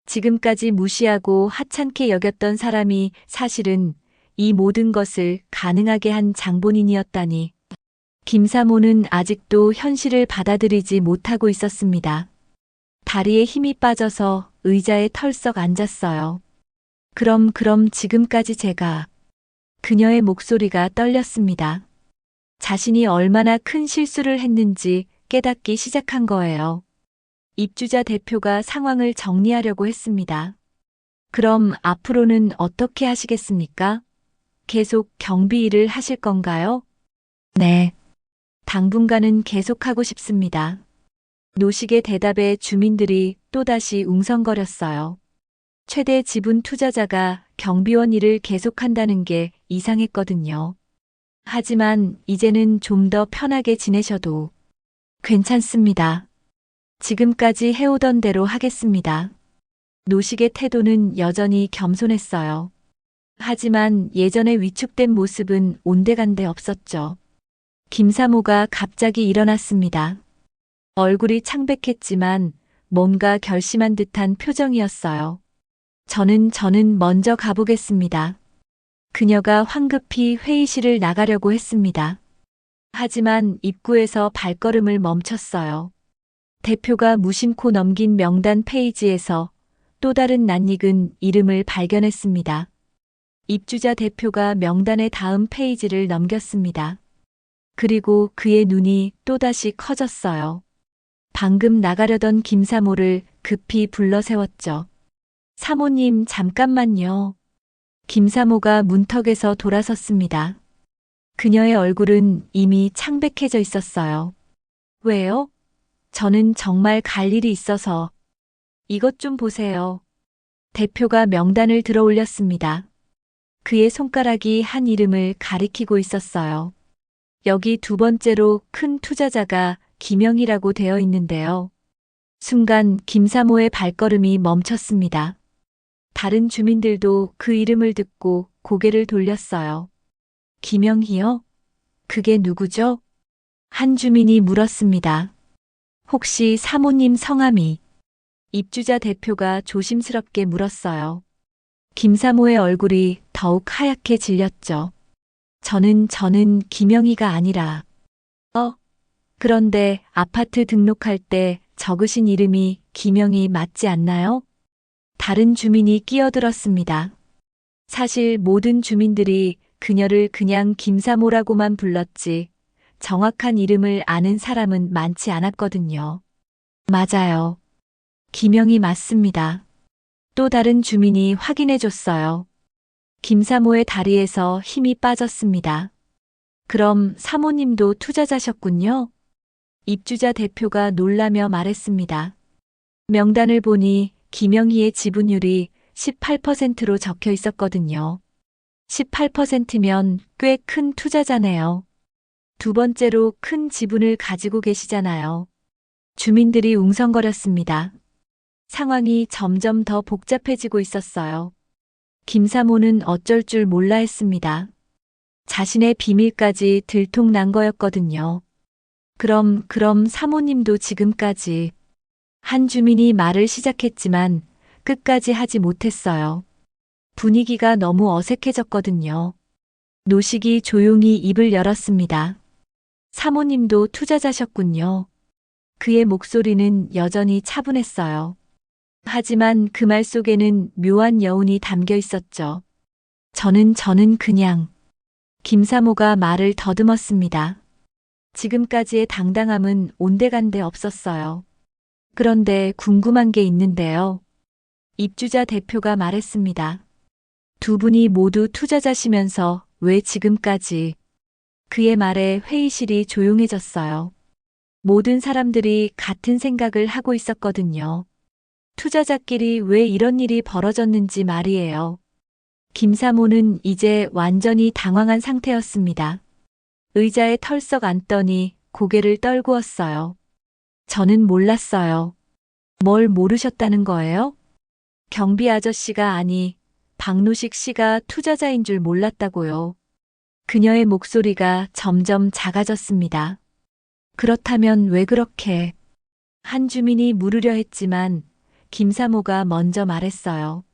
Speaker 1: 지금까지 무시하고 하찮게 여겼던 사람이 사실은 이 모든 것을 가능하게 한 장본인이었다니. 김사모는 아직도 현실을 받아들이지 못하고 있었습니다. 다리에 힘이 빠져서 의자에 털썩 앉았어요. 그럼 지금까지 제가 그녀의 목소리가 떨렸습니다. 자신이 얼마나 큰 실수를 했는지 깨닫기 시작한 거예요. 입주자 대표가 상황을 정리하려고 했습니다. 그럼 앞으로는 어떻게 하시겠습니까? 계속 경비 일을 하실 건가요? 네. 당분간은 계속하고 싶습니다. 노식의 대답에 주민들이 또다시 웅성거렸어요. 최대 지분 투자자가 경비원 일을 계속한다는 게 이상했거든요. 하지만 이제는 좀 더 편하게 지내셔도 괜찮습니다. 지금까지 해오던 대로 하겠습니다. 노식의 태도는 여전히 겸손했어요. 하지만 예전의 위축된 모습은 온데간데 없었죠. 김사모가 갑자기 일어났습니다. 얼굴이 창백했지만 뭔가 결심한 듯한 표정이었어요. 저는 먼저 가보겠습니다. 그녀가 황급히 회의실을 나가려고 했습니다. 하지만 입구에서 발걸음을 멈췄어요. 대표가 무심코 넘긴 명단 페이지에서 또 다른 낯익은 이름을 발견했습니다. 입주자 대표가 명단의 다음 페이지를 넘겼습니다. 그리고 그의 눈이 또다시 커졌어요. 방금 나가려던 김사모를 급히 불러 세웠죠. 사모님, 잠깐만요. 김사모가 문턱에서 돌아섰습니다. 그녀의 얼굴은 이미 창백해져 있었어요. 왜요? 저는 정말 갈 일이 있어서. 이것 좀 보세요. 대표가 명단을 들어 올렸습니다. 그의 손가락이 한 이름을 가리키고 있었어요. 여기 두 번째로 큰 투자자가 김영희라고 되어 있는데요. 순간 김사모의 발걸음이 멈췄습니다. 다른 주민들도 그 이름을 듣고 고개를 돌렸어요. 김영희요? 그게 누구죠? 한 주민이 물었습니다. 혹시 사모님 성함이? 입주자 대표가 조심스럽게 물었어요. 김사모의 얼굴이 더욱 하얗게 질렸죠. 저는 김영희가 아니라. 그런데 아파트 등록할 때 적으신 이름이 김영희 맞지 않나요? 다른 주민이 끼어들었습니다. 사실 모든 주민들이 그녀를 그냥 김사모라고만 불렀지 정확한 이름을 아는 사람은 많지 않았거든요. 맞아요. 김영희 맞습니다. 또 다른 주민이 확인해 줬어요. 김사모의 다리에서 힘이 빠졌습니다. 그럼 사모님도 투자자셨군요? 입주자 대표가 놀라며 말했습니다. 명단을 보니 김영희의 지분율이 18%로 적혀 있었거든요. 18%면 꽤 큰 투자자네요. 두 번째로 큰 지분을 가지고 계시잖아요. 주민들이 웅성거렸습니다. 상황이 점점 더 복잡해지고 있었어요. 김사모는 어쩔 줄 몰라 했습니다. 자신의 비밀까지 들통난 거였거든요. 그럼 사모님도 지금까지. 한 주민이 말을 시작했지만 끝까지 하지 못했어요. 분위기가 너무 어색해졌거든요. 노식이 조용히 입을 열었습니다. 사모님도 투자자셨군요. 그의 목소리는 여전히 차분했어요. 하지만 그 말 속에는 묘한 여운이 담겨 있었죠. 저는 그냥. 김사모가 말을 더듬었습니다. 지금까지의 당당함은 온데간데 없었어요. 그런데 궁금한 게 있는데요. 입주자 대표가 말했습니다. 두 분이 모두 투자자시면서 왜 지금까지? 그의 말에 회의실이 조용해졌어요. 모든 사람들이 같은 생각을 하고 있었거든요. 투자자끼리 왜 이런 일이 벌어졌는지 말이에요. 김사모는 이제 완전히 당황한 상태였습니다. 의자에 털썩 앉더니 고개를 떨구었어요. 저는 몰랐어요. 뭘 모르셨다는 거예요? 경비 아저씨가 아니, 박노식 씨가 투자자인 줄 몰랐다고요. 그녀의 목소리가 점점 작아졌습니다. 그렇다면 왜 그렇게? 한 주민이 물으려 했지만 김사모가 먼저 말했어요.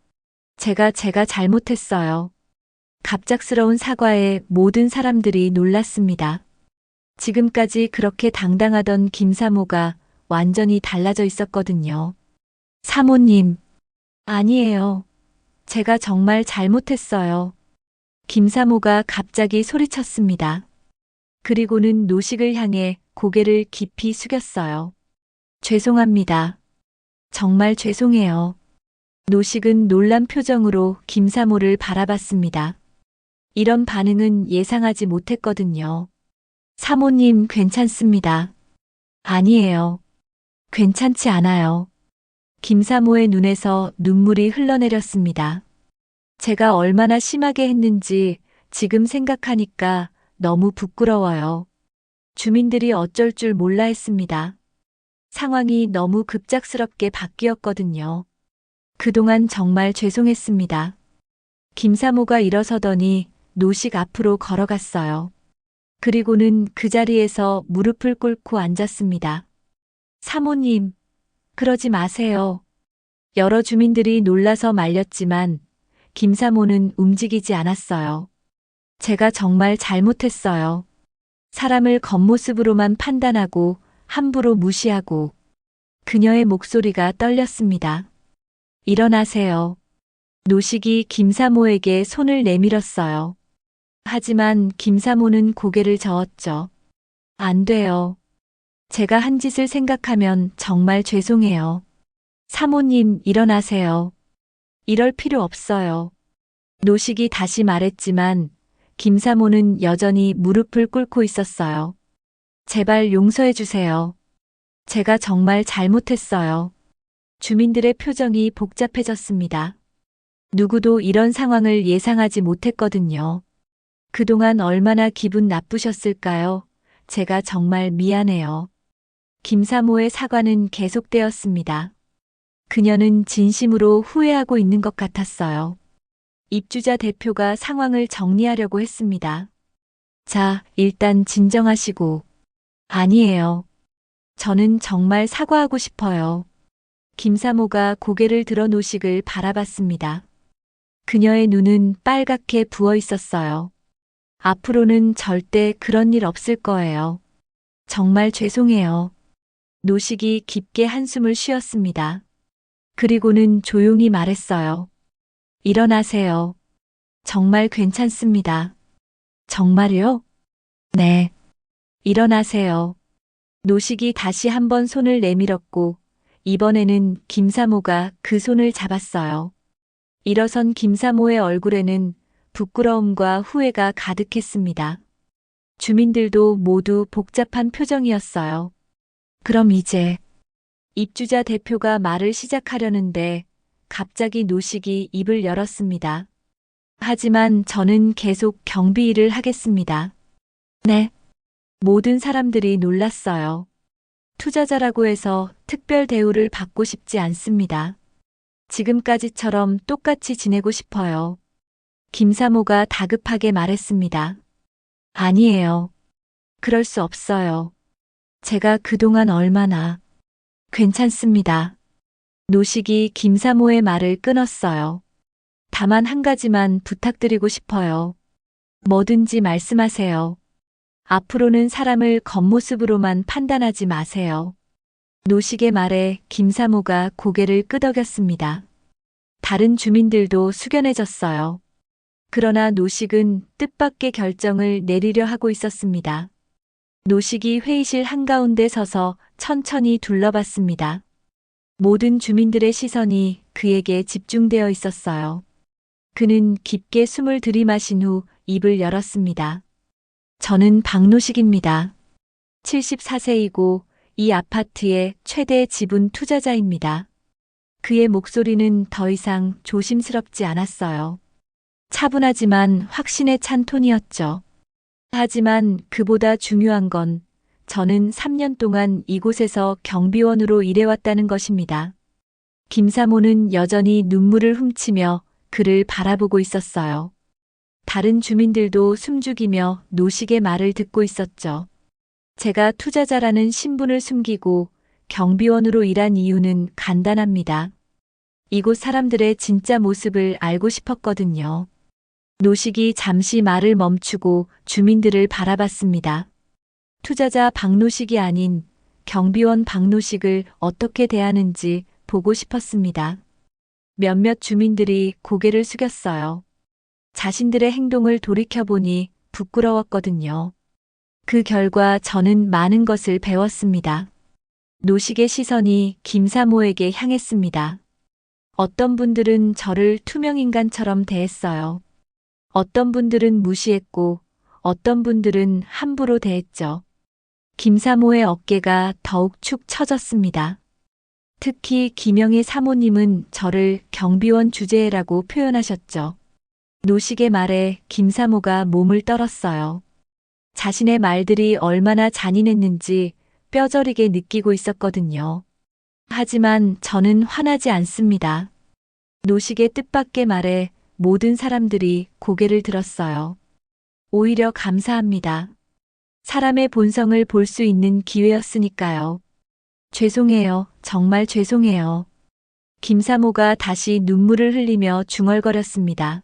Speaker 1: 제가 잘못했어요. 갑작스러운 사과에 모든 사람들이 놀랐습니다. 지금까지 그렇게 당당하던 김사모가 완전히 달라져 있었거든요. 사모님, 아니에요. 제가 정말 잘못했어요. 김사모가 갑자기 소리쳤습니다. 그리고는 노식을 향해 고개를 깊이 숙였어요. 죄송합니다. 정말 죄송해요. 노식은 놀란 표정으로 김사모를 바라봤습니다. 이런 반응은 예상하지 못했거든요. 사모님 괜찮습니다. 아니에요. 괜찮지 않아요. 김사모의 눈에서 눈물이 흘러내렸습니다. 제가 얼마나 심하게 했는지 지금 생각하니까 너무 부끄러워요. 주민들이 어쩔 줄 몰라 했습니다. 상황이 너무 급작스럽게 바뀌었거든요. 그동안 정말 죄송했습니다. 김사모가 일어서더니 노식 앞으로 걸어갔어요. 그리고는 그 자리에서 무릎을 꿇고 앉았습니다. 사모님, 그러지 마세요. 여러 주민들이 놀라서 말렸지만 김사모는 움직이지 않았어요. 제가 정말 잘못했어요. 사람을 겉모습으로만 판단하고 함부로 무시하고 그녀의 목소리가 떨렸습니다. 일어나세요. 노식이 김사모에게 손을 내밀었어요. 하지만 김사모는 고개를 저었죠. 안 돼요. 제가 한 짓을 생각하면 정말 죄송해요. 사모님, 일어나세요. 이럴 필요 없어요. 노식이 다시 말했지만 김사모는 여전히 무릎을 꿇고 있었어요. 제발 용서해 주세요. 제가 정말 잘못했어요. 주민들의 표정이 복잡해졌습니다. 누구도 이런 상황을 예상하지 못했거든요. 그동안 얼마나 기분 나쁘셨을까요? 제가 정말 미안해요. 김사모의 사과는 계속되었습니다. 그녀는 진심으로 후회하고 있는 것 같았어요. 입주자 대표가 상황을 정리하려고 했습니다. 자, 일단 진정하시고. 아니에요. 저는 정말 사과하고 싶어요. 김사모가 고개를 들어 노식을 바라봤습니다. 그녀의 눈은 빨갛게 부어 있었어요. 앞으로는 절대 그런 일 없을 거예요. 정말 죄송해요. 노식이 깊게 한숨을 쉬었습니다. 그리고는 조용히 말했어요. 일어나세요. 정말 괜찮습니다. 정말요? 네. 일어나세요. 노식이 다시 한번 손을 내밀었고, 이번에는 김사모가 그 손을 잡았어요. 일어선 김사모의 얼굴에는 부끄러움과 후회가 가득했습니다. 주민들도 모두 복잡한 표정이었어요. 그럼 이제 입주자 대표가 말을 시작하려는데 갑자기 노식이 입을 열었습니다. 하지만 저는 계속 경비 일을 하겠습니다. 네. 모든 사람들이 놀랐어요. 투자자라고 해서 특별 대우를 받고 싶지 않습니다. 지금까지처럼 똑같이 지내고 싶어요. 김사모가 다급하게 말했습니다. 아니에요. 그럴 수 없어요. 제가 그동안 얼마나 괜찮습니다. 노식이 김사모의 말을 끊었어요. 다만 한 가지만 부탁드리고 싶어요. 뭐든지 말씀하세요. 앞으로는 사람을 겉모습으로만 판단하지 마세요. 노식의 말에 김사모가 고개를 끄덕였습니다. 다른 주민들도 숙연해졌어요. 그러나 노식은 뜻밖의 결정을 내리려 하고 있었습니다. 노식이 회의실 한가운데 서서 천천히 둘러봤습니다. 모든 주민들의 시선이 그에게 집중되어 있었어요. 그는 깊게 숨을 들이마신 후 입을 열었습니다. 저는 박노식입니다. 74세이고 이 아파트의 최대 지분 투자자입니다. 그의 목소리는 더 이상 조심스럽지 않았어요. 차분하지만 확신에 찬 톤이었죠. 하지만 그보다 중요한 건 저는 3년 동안 이곳에서 경비원으로 일해왔다는 것입니다. 김사모는 여전히 눈물을 훔치며 그를 바라보고 있었어요. 다른 주민들도 숨죽이며 노식의 말을 듣고 있었죠. 제가 투자자라는 신분을 숨기고 경비원으로 일한 이유는 간단합니다. 이곳 사람들의 진짜 모습을 알고 싶었거든요. 노식이 잠시 말을 멈추고 주민들을 바라봤습니다. 투자자 박노식이 아닌 경비원 박노식을 어떻게 대하는지 보고 싶었습니다. 몇몇 주민들이 고개를 숙였어요. 자신들의 행동을 돌이켜보니 부끄러웠거든요. 그 결과 저는 많은 것을 배웠습니다. 노식의 시선이 김사모에게 향했습니다. 어떤 분들은 저를 투명인간처럼 대했어요. 어떤 분들은 무시했고, 어떤 분들은 함부로 대했죠. 김사모의 어깨가 더욱 축 처졌습니다. 특히 김영희 사모님은 저를 경비원 주제라고 표현하셨죠. 노식의 말에 김사모가 몸을 떨었어요. 자신의 말들이 얼마나 잔인했는지 뼈저리게 느끼고 있었거든요. 하지만 저는 화나지 않습니다. 노식의 뜻밖의 말에 모든 사람들이 고개를 들었어요. 오히려 감사합니다. 사람의 본성을 볼 수 있는 기회였으니까요. 죄송해요. 정말 죄송해요. 김사모가 다시 눈물을 흘리며 중얼거렸습니다.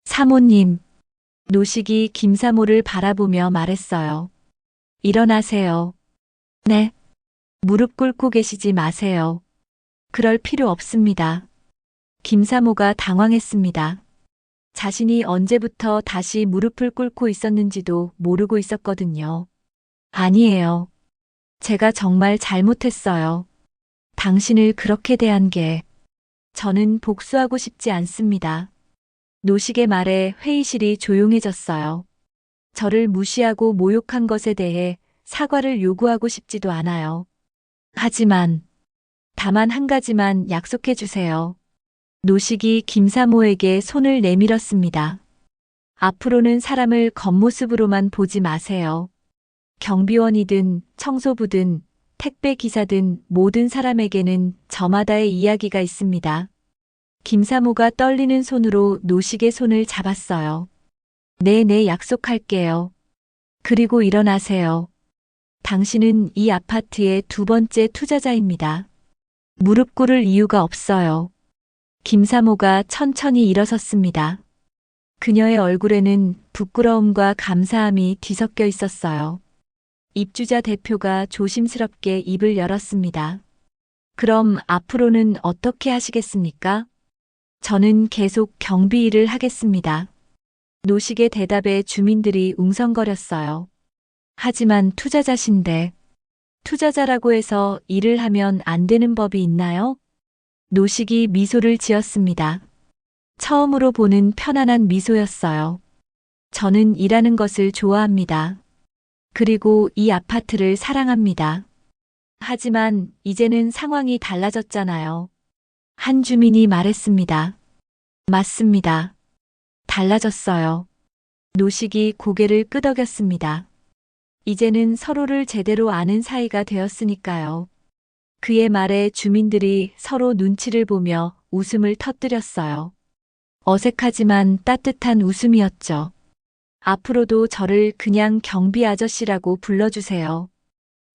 Speaker 1: 사모님. 노식이 김사모를 바라보며 말했어요. 일어나세요. 네. 무릎 꿇고 계시지 마세요. 그럴 필요 없습니다. 김사모가 당황했습니다. 자신이 언제부터 다시 무릎을 꿇고 있었는지도 모르고 있었거든요. 아니에요. 제가 정말 잘못했어요. 당신을 그렇게 대한 게 저는 복수하고 싶지 않습니다. 노식의 말에 회의실이 조용해졌어요. 저를 무시하고 모욕한 것에 대해 사과를 요구하고 싶지도 않아요. 하지만 다만 한 가지만 약속해 주세요. 노식이 김사모에게 손을 내밀었습니다. 앞으로는 사람을 겉모습으로만 보지 마세요. 경비원이든 청소부든 택배 기사든 모든 사람에게는 저마다의 이야기가 있습니다. 김사모가 떨리는 손으로 노식의 손을 잡았어요. 네, 약속할게요. 그리고 일어나세요. 당신은 이 아파트의 두 번째 투자자입니다. 무릎 꿇을 이유가 없어요. 김사모가 천천히 일어섰습니다. 그녀의 얼굴에는 부끄러움과 감사함이 뒤섞여 있었어요. 입주자 대표가 조심스럽게 입을 열었습니다. 그럼 앞으로는 어떻게 하시겠습니까? 저는 계속 경비 일을 하겠습니다. 노식의 대답에 주민들이 웅성거렸어요. 하지만 투자자신데, 투자자라고 해서 일을 하면 안 되는 법이 있나요? 노식이 미소를 지었습니다. 처음으로 보는 편안한 미소였어요. 저는 일하는 것을 좋아합니다. 그리고 이 아파트를 사랑합니다. 하지만 이제는 상황이 달라졌잖아요. 한 주민이 말했습니다. 맞습니다. 달라졌어요. 노식이 고개를 끄덕였습니다. 이제는 서로를 제대로 아는 사이가 되었으니까요. 그의 말에 주민들이 서로 눈치를 보며 웃음을 터뜨렸어요. 어색하지만 따뜻한 웃음이었죠. 앞으로도 저를 그냥 경비 아저씨라고 불러주세요.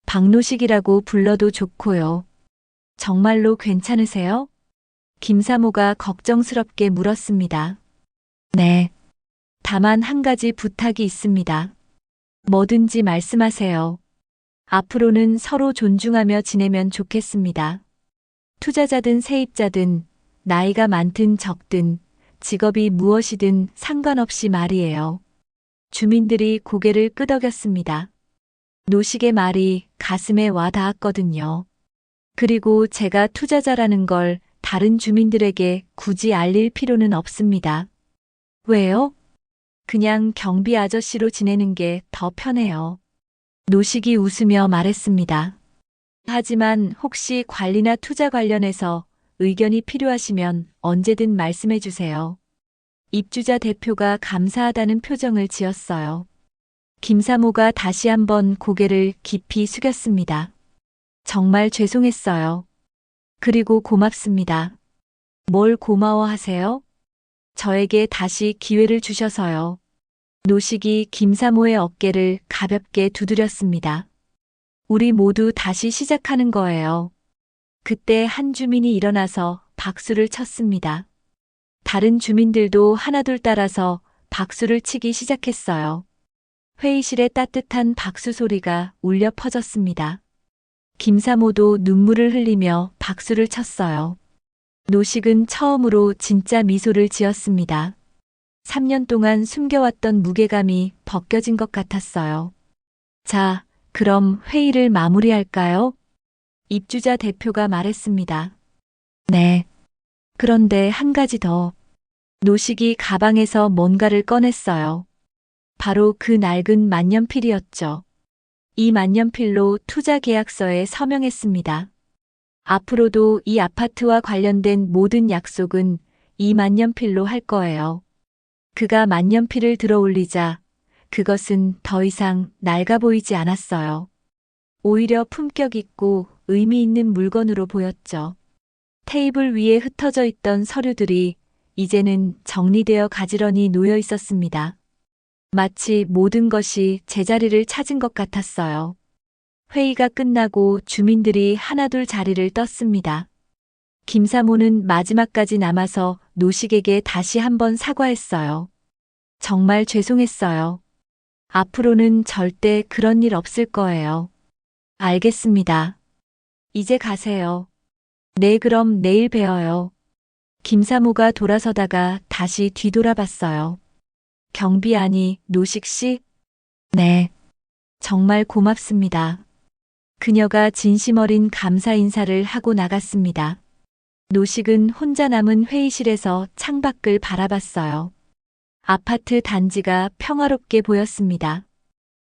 Speaker 1: 박노식이라고 불러도 좋고요. 정말로 괜찮으세요? 김사모가 걱정스럽게 물었습니다. 네. 다만 한 가지 부탁이 있습니다. 뭐든지 말씀하세요. 앞으로는 서로 존중하며 지내면 좋겠습니다. 투자자든 세입자든 나이가 많든 적든 직업이 무엇이든 상관없이 말이에요. 주민들이 고개를 끄덕였습니다. 노식의 말이 가슴에 와 닿았거든요. 그리고 제가 투자자라는 걸 다른 주민들에게 굳이 알릴 필요는 없습니다. 왜요? 그냥 경비 아저씨로 지내는 게 더 편해요. 노식이 웃으며 말했습니다. 하지만 혹시 관리나 투자 관련해서 의견이 필요하시면 언제든 말씀해 주세요. 입주자 대표가 감사하다는 표정을 지었어요. 김사모가 다시 한번 고개를 깊이 숙였습니다. 정말 죄송했어요. 그리고 고맙습니다. 뭘 고마워하세요? 저에게 다시 기회를 주셔서요. 노식이 김사모의 어깨를 가볍게 두드렸습니다. 우리 모두 다시 시작하는 거예요. 그때 한 주민이 일어나서 박수를 쳤습니다. 다른 주민들도 하나둘 따라서 박수를 치기 시작했어요. 회의실에 따뜻한 박수 소리가 울려 퍼졌습니다. 김사모도 눈물을 흘리며 박수를 쳤어요. 노식은 처음으로 진짜 미소를 지었습니다. 3년 동안 숨겨왔던 무게감이 벗겨진 것 같았어요. 자, 그럼 회의를 마무리할까요? 입주자 대표가 말했습니다. 네. 그런데 한 가지 더. 노식이 가방에서 뭔가를 꺼냈어요. 바로 그 낡은 만년필이었죠. 이 만년필로 투자 계약서에 서명했습니다. 앞으로도 이 아파트와 관련된 모든 약속은 이 만년필로 할 거예요. 그가 만년필을 들어 올리자 그것은 더 이상 낡아 보이지 않았어요. 오히려 품격 있고 의미 있는 물건으로 보였죠. 테이블 위에 흩어져 있던 서류들이 이제는 정리되어 가지런히 놓여 있었습니다. 마치 모든 것이 제자리를 찾은 것 같았어요. 회의가 끝나고 주민들이 하나둘 자리를 떴습니다. 김사모는 마지막까지 남아서 노식에게 다시 한번 사과했어요. 정말 죄송했어요. 앞으로는 절대 그런 일 없을 거예요. 알겠습니다. 이제 가세요. 네, 그럼 내일 봬요. 김사모가 돌아서다가 다시 뒤돌아봤어요. 경비 아니, 노식 씨? 네. 정말 고맙습니다. 그녀가 진심 어린 감사 인사를 하고 나갔습니다. 노식은 혼자 남은 회의실에서 창밖을 바라봤어요. 아파트 단지가 평화롭게 보였습니다.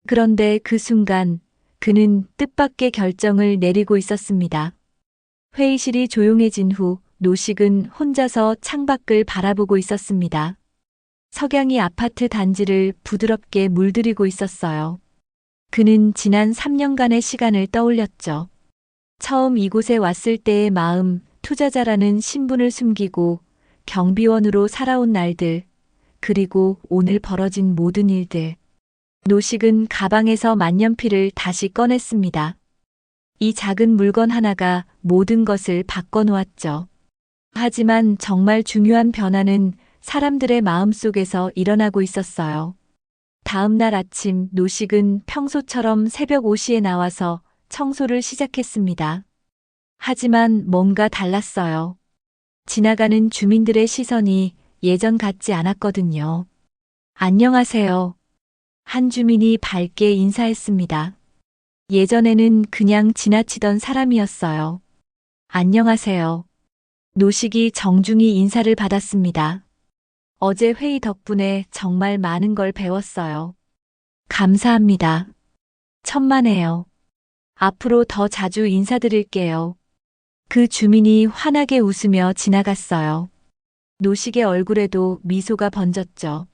Speaker 1: 그런데 그 순간 그는 뜻밖의 결정을 내리고 있었습니다. 회의실이 조용해진 후 노식은 혼자서 창밖을 바라보고 있었습니다. 석양이 아파트 단지를 부드럽게 물들이고 있었어요. 그는 지난 3년간의 시간을 떠올렸죠. 처음 이곳에 왔을 때의 마음, 투자자라는 신분을 숨기고 경비원으로 살아온 날들, 그리고 오늘 벌어진 모든 일들. 노식은 가방에서 만년필을 다시 꺼냈습니다. 이 작은 물건 하나가 모든 것을 바꿔놓았죠. 하지만 정말 중요한 변화는 사람들의 마음속에서 일어나고 있었어요. 다음 날 아침 노식은 평소처럼 새벽 5시에 나와서 청소를 시작했습니다. 하지만 뭔가 달랐어요. 지나가는 주민들의 시선이 예전 같지 않았거든요. 안녕하세요. 한 주민이 밝게 인사했습니다. 예전에는 그냥 지나치던 사람이었어요. 안녕하세요. 노식이 정중히 인사를 받았습니다. 어제 회의 덕분에 정말 많은 걸 배웠어요. 감사합니다. 천만에요. 앞으로 더 자주 인사드릴게요. 그 주민이 환하게 웃으며 지나갔어요. 노식의 얼굴에도 미소가 번졌죠.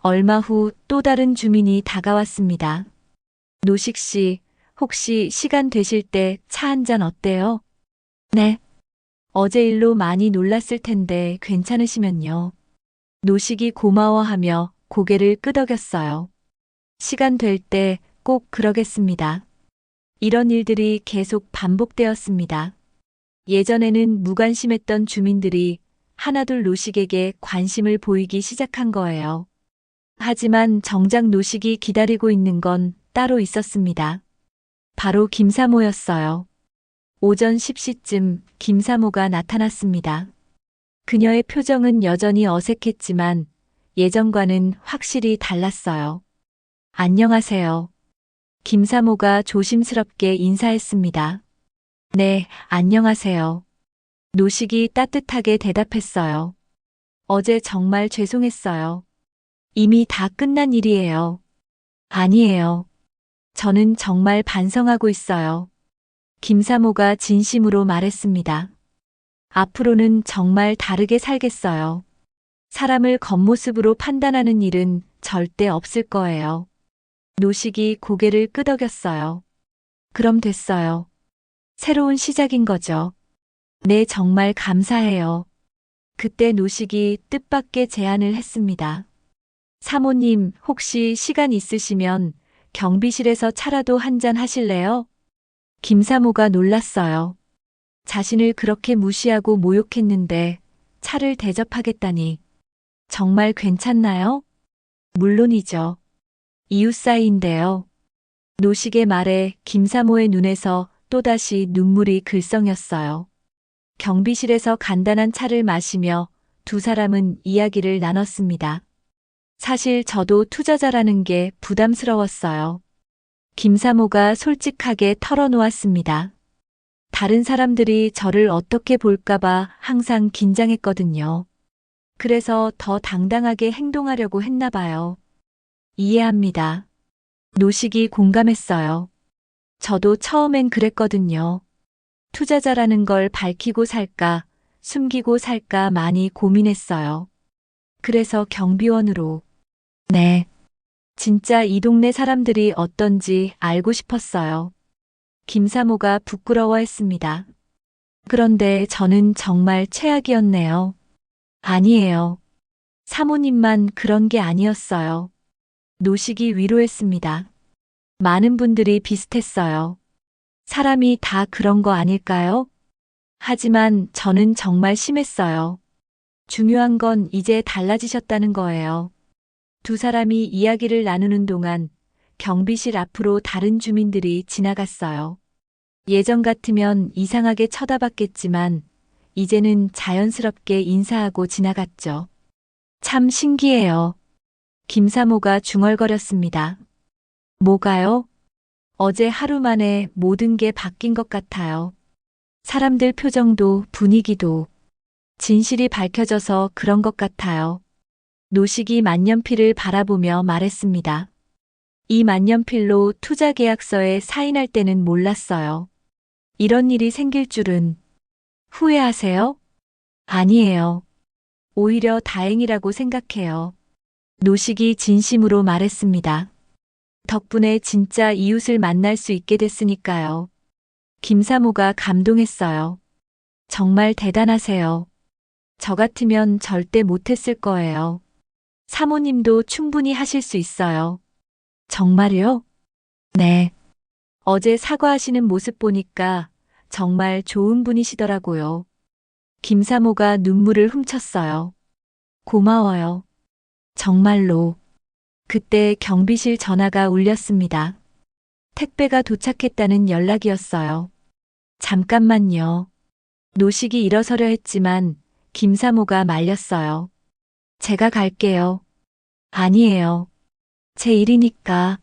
Speaker 1: 얼마 후 또 다른 주민이 다가왔습니다. 노식 씨, 혹시 시간 되실 때 차 한 잔 어때요? 네. 어제 일로 많이 놀랐을 텐데 괜찮으시면요. 노식이 고마워하며 고개를 끄덕였어요. 시간 될 때 꼭 그러겠습니다. 이런 일들이 계속 반복되었습니다. 예전에는 무관심했던 주민들이 하나둘 노식에게 관심을 보이기 시작한 거예요. 하지만 정작 노식이 기다리고 있는 건 따로 있었습니다. 바로 김사모였어요. 오전 10시쯤 김사모가 나타났습니다. 그녀의 표정은 여전히 어색했지만 예전과는 확실히 달랐어요. 안녕하세요. 김사모가 조심스럽게 인사했습니다. 네, 안녕하세요. 노식이 따뜻하게 대답했어요. 어제 정말 죄송했어요. 이미 다 끝난 일이에요. 아니에요. 저는 정말 반성하고 있어요. 김사모가 진심으로 말했습니다. 앞으로는 정말 다르게 살겠어요. 사람을 겉모습으로 판단하는 일은 절대 없을 거예요. 노식이 고개를 끄덕였어요. 그럼 됐어요. 새로운 시작인 거죠. 네, 정말 감사해요. 그때 노식이 뜻밖의 제안을 했습니다. 사모님, 혹시 시간 있으시면 경비실에서 차라도 한잔 하실래요? 김사모가 놀랐어요. 자신을 그렇게 무시하고 모욕했는데 차를 대접하겠다니. 정말 괜찮나요? 물론이죠. 이웃 사이인데요. 노식의 말에 김사모의 눈에서 또다시 눈물이 글썽였어요. 경비실에서 간단한 차를 마시며 두 사람은 이야기를 나눴습니다. 사실 저도 투자자라는 게 부담스러웠어요. 김사모가 솔직하게 털어놓았습니다. 다른 사람들이 저를 어떻게 볼까봐 항상 긴장했거든요. 그래서 더 당당하게 행동하려고 했나 봐요. 이해합니다. 노식이 공감했어요. 저도 처음엔 그랬거든요. 투자자라는 걸 밝히고 살까, 숨기고 살까 많이 고민했어요. 그래서 경비원으로. 네. 진짜 이 동네 사람들이 어떤지 알고 싶었어요. 김사모가 부끄러워했습니다. 그런데 저는 정말 최악이었네요. 아니에요. 사모님만 그런 게 아니었어요. 노식이 위로했습니다. 많은 분들이 비슷했어요. 사람이 다 그런 거 아닐까요? 하지만 저는 정말 심했어요. 중요한 건 이제 달라지셨다는 거예요. 두 사람이 이야기를 나누는 동안 경비실 앞으로 다른 주민들이 지나갔어요. 예전 같으면 이상하게 쳐다봤겠지만 이제는 자연스럽게 인사하고 지나갔죠. 참 신기해요. 김사모가 중얼거렸습니다. 뭐가요? 어제 하루 만에 모든 게 바뀐 것 같아요. 사람들 표정도 분위기도 진실이 밝혀져서 그런 것 같아요. 노식이 만년필을 바라보며 말했습니다. 이 만년필로 투자 계약서에 사인할 때는 몰랐어요. 이런 일이 생길 줄은. 후회하세요? 아니에요. 오히려 다행이라고 생각해요. 노식이 진심으로 말했습니다. 덕분에 진짜 이웃을 만날 수 있게 됐으니까요. 김사모가 감동했어요. 정말 대단하세요. 저 같으면 절대 못했을 거예요. 사모님도 충분히 하실 수 있어요. 정말요? 네. 어제 사과하시는 모습 보니까 정말 좋은 분이시더라고요. 김사모가 눈물을 훔쳤어요. 고마워요. 정말로. 그때 경비실 전화가 울렸습니다. 택배가 도착했다는 연락이었어요. 잠깐만요. 노식이 일어서려 했지만 김사모가 말렸어요. 제가 갈게요. 아니에요. 제 일이니까.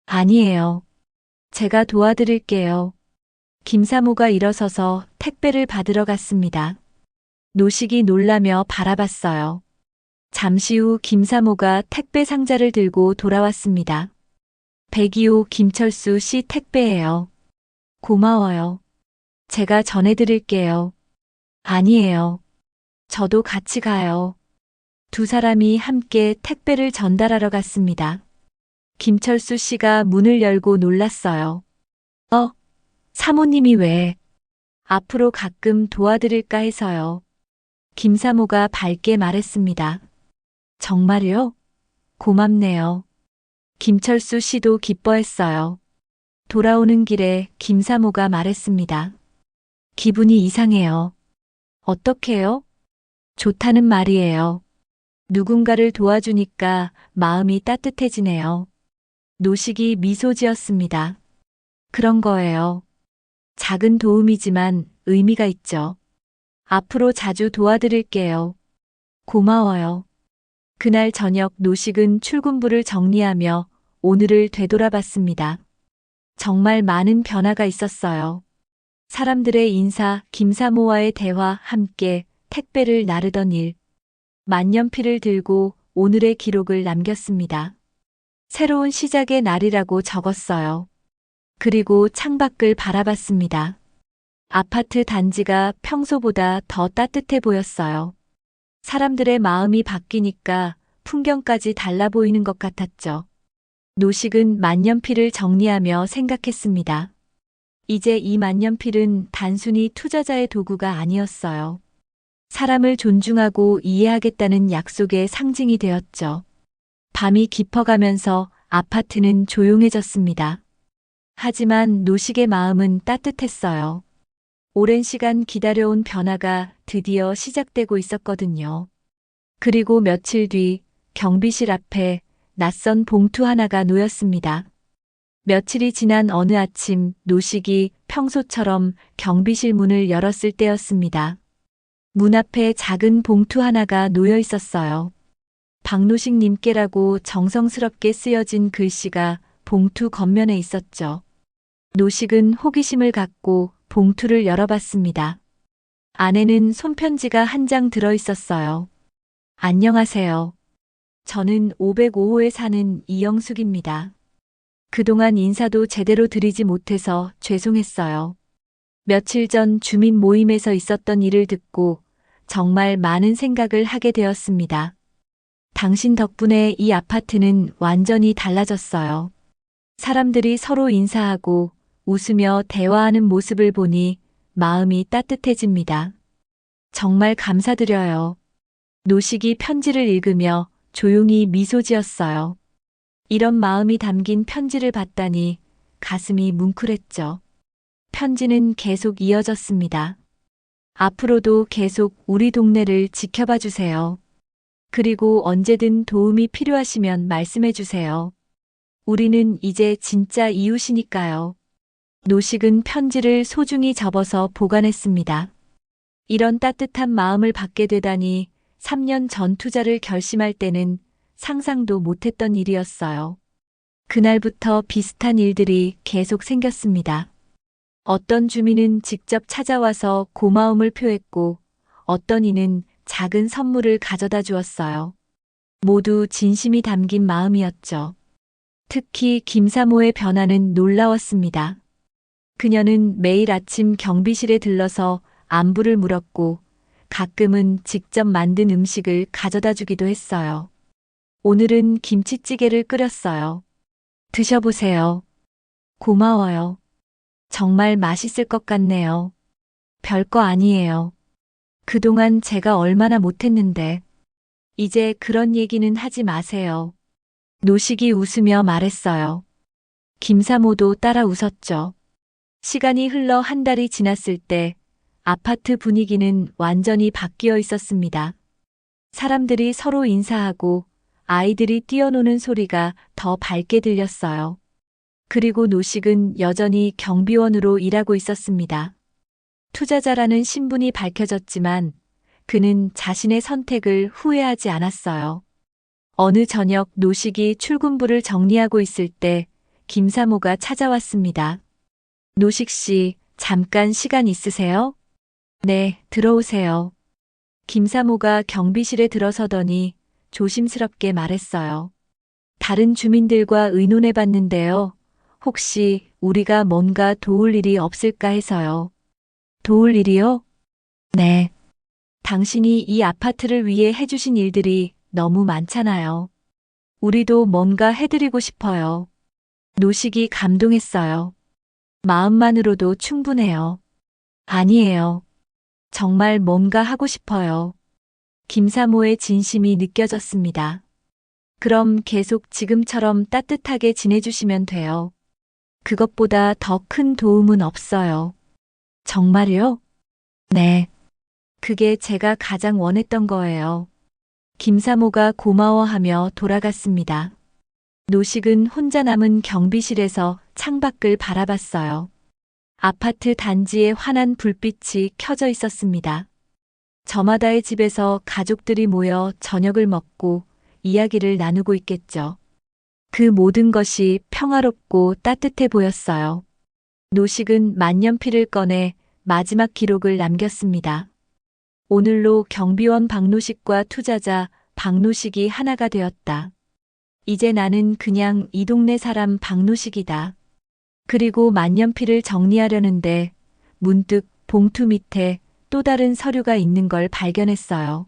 Speaker 1: 아니에요. 제가 도와드릴게요. 김사모가 일어서서 택배를 받으러 갔습니다. 노식이 놀라며 바라봤어요. 잠시 후 김사모가 택배 상자를 들고 돌아왔습니다. 102호 김철수 씨 택배예요. 고마워요. 제가 전해드릴게요. 아니에요. 저도 같이 가요. 두 사람이 함께 택배를 전달하러 갔습니다. 김철수 씨가 문을 열고 놀랐어요. 사모님이 왜? 앞으로 가끔 도와드릴까 해서요. 김사모가 밝게 말했습니다. 정말요? 고맙네요. 김철수 씨도 기뻐했어요. 돌아오는 길에 김사모가 말했습니다. 기분이 이상해요. 어떡해요? 좋다는 말이에요. 누군가를 도와주니까 마음이 따뜻해지네요. 노식이 미소 지었습니다. 그런 거예요. 작은 도움이지만 의미가 있죠. 앞으로 자주 도와드릴게요. 고마워요. 그날 저녁 노식은 출근부를 정리하며 오늘을 되돌아봤습니다. 정말 많은 변화가 있었어요. 사람들의 인사, 김사모와의 대화, 함께 택배를 나르던 일. 만년필을 들고 오늘의 기록을 남겼습니다. 새로운 시작의 날이라고 적었어요. 그리고 창밖을 바라봤습니다. 아파트 단지가 평소보다 더 따뜻해 보였어요. 사람들의 마음이 바뀌니까 풍경까지 달라 보이는 것 같았죠. 노식은 만년필을 정리하며 생각했습니다. 이제 이 만년필은 단순히 투자자의 도구가 아니었어요. 사람을 존중하고 이해하겠다는 약속의 상징이 되었죠. 밤이 깊어가면서 아파트는 조용해졌습니다. 하지만 노식의 마음은 따뜻했어요. 오랜 시간 기다려온 변화가 드디어 시작되고 있었거든요. 그리고 며칠 뒤 경비실 앞에 낯선 봉투 하나가 놓였습니다. 며칠이 지난 어느 아침 노식이 평소처럼 경비실 문을 열었을 때였습니다. 문 앞에 작은 봉투 하나가 놓여 있었어요. 박노식 님께라고 정성스럽게 쓰여진 글씨가 봉투 겉면에 있었죠. 노식은 호기심을 갖고 봉투를 열어봤습니다. 안에는 손편지가 한 장 들어 있었어요. 안녕하세요. 저는 505호에 사는 이영숙입니다. 그동안 인사도 제대로 드리지 못해서 죄송했어요. 며칠 전 주민 모임에서 있었던 일을 듣고 정말 많은 생각을 하게 되었습니다. 당신 덕분에 이 아파트는 완전히 달라졌어요. 사람들이 서로 인사하고 웃으며 대화하는 모습을 보니 마음이 따뜻해집니다. 정말 감사드려요. 노식이 편지를 읽으며 조용히 미소 지었어요. 이런 마음이 담긴 편지를 받다니 가슴이 뭉클했죠. 편지는 계속 이어졌습니다. 앞으로도 계속 우리 동네를 지켜봐 주세요. 그리고 언제든 도움이 필요하시면 말씀해 주세요. 우리는 이제 진짜 이웃이니까요. 노식은 편지를 소중히 접어서 보관했습니다. 이런 따뜻한 마음을 받게 되다니 3년 전 투자를 결심할 때는 상상도 못했던 일이었어요. 그날부터 비슷한 일들이 계속 생겼습니다. 어떤 주민은 직접 찾아와서 고마움을 표했고 어떤 이는 작은 선물을 가져다 주었어요. 모두 진심이 담긴 마음이었죠. 특히 김사모의 변화는 놀라웠습니다. 그녀는 매일 아침 경비실에 들러서 안부를 물었고 가끔은 직접 만든 음식을 가져다 주기도 했어요. 오늘은 김치찌개를 끓였어요. 드셔보세요. 고마워요. 정말 맛있을 것 같네요. 별거 아니에요. 그동안 제가 얼마나 못했는데. 이제 그런 얘기는 하지 마세요. 노식이 웃으며 말했어요. 김사모도 따라 웃었죠. 시간이 흘러 한 달이 지났을 때 아파트 분위기는 완전히 바뀌어 있었습니다. 사람들이 서로 인사하고 아이들이 뛰어노는 소리가 더 밝게 들렸어요. 그리고 노식은 여전히 경비원으로 일하고 있었습니다. 투자자라는 신분이 밝혀졌지만 그는 자신의 선택을 후회하지 않았어요. 어느 저녁 노식이 출근부를 정리하고 있을 때 김사모가 찾아왔습니다. 노식 씨, 잠깐 시간 있으세요? 네, 들어오세요. 김사모가 경비실에 들어서더니 조심스럽게 말했어요. 다른 주민들과 의논해 봤는데요. 혹시 우리가 뭔가 도울 일이 없을까 해서요. 도울 일이요? 네. 당신이 이 아파트를 위해 해주신 일들이 너무 많잖아요. 우리도 뭔가 해드리고 싶어요. 노식이 감동했어요. 마음만으로도 충분해요. 아니에요. 정말 뭔가 하고 싶어요. 김사모의 진심이 느껴졌습니다. 그럼 계속 지금처럼 따뜻하게 지내주시면 돼요. 그것보다 더 큰 도움은 없어요. 정말요? 네. 그게 제가 가장 원했던 거예요. 김사모가 고마워하며 돌아갔습니다. 노식은 혼자 남은 경비실에서 창밖을 바라봤어요. 아파트 단지에 환한 불빛이 켜져 있었습니다. 저마다의 집에서 가족들이 모여 저녁을 먹고 이야기를 나누고 있겠죠. 그 모든 것이 평화롭고 따뜻해 보였어요. 노식은 만년필을 꺼내 마지막 기록을 남겼습니다. 오늘로 경비원 박노식과 투자자 박노식이 하나가 되었다. 이제 나는 그냥 이 동네 사람 박노식이다. 그리고 만년필을 정리하려는데 문득 봉투 밑에 또 다른 서류가 있는 걸 발견했어요.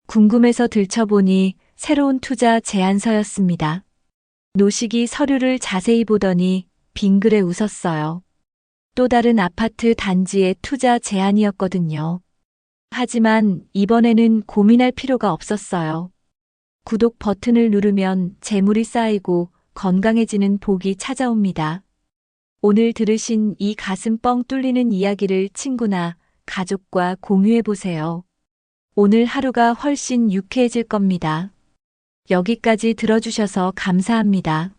Speaker 1: 궁금해서 들춰보니 새로운 투자 제안서였습니다. 노식이 서류를 자세히 보더니 빙그레 웃었어요. 또 다른 아파트 단지의 투자 제안이었거든요. 하지만 이번에는 고민할 필요가 없었어요. 구독 버튼을 누르면 재물이 쌓이고 건강해지는 복이 찾아옵니다. 오늘 들으신 이 가슴 뻥 뚫리는 이야기를 친구나 가족과 공유해보세요. 오늘 하루가 훨씬 유쾌해질 겁니다. 여기까지 들어주셔서 감사합니다.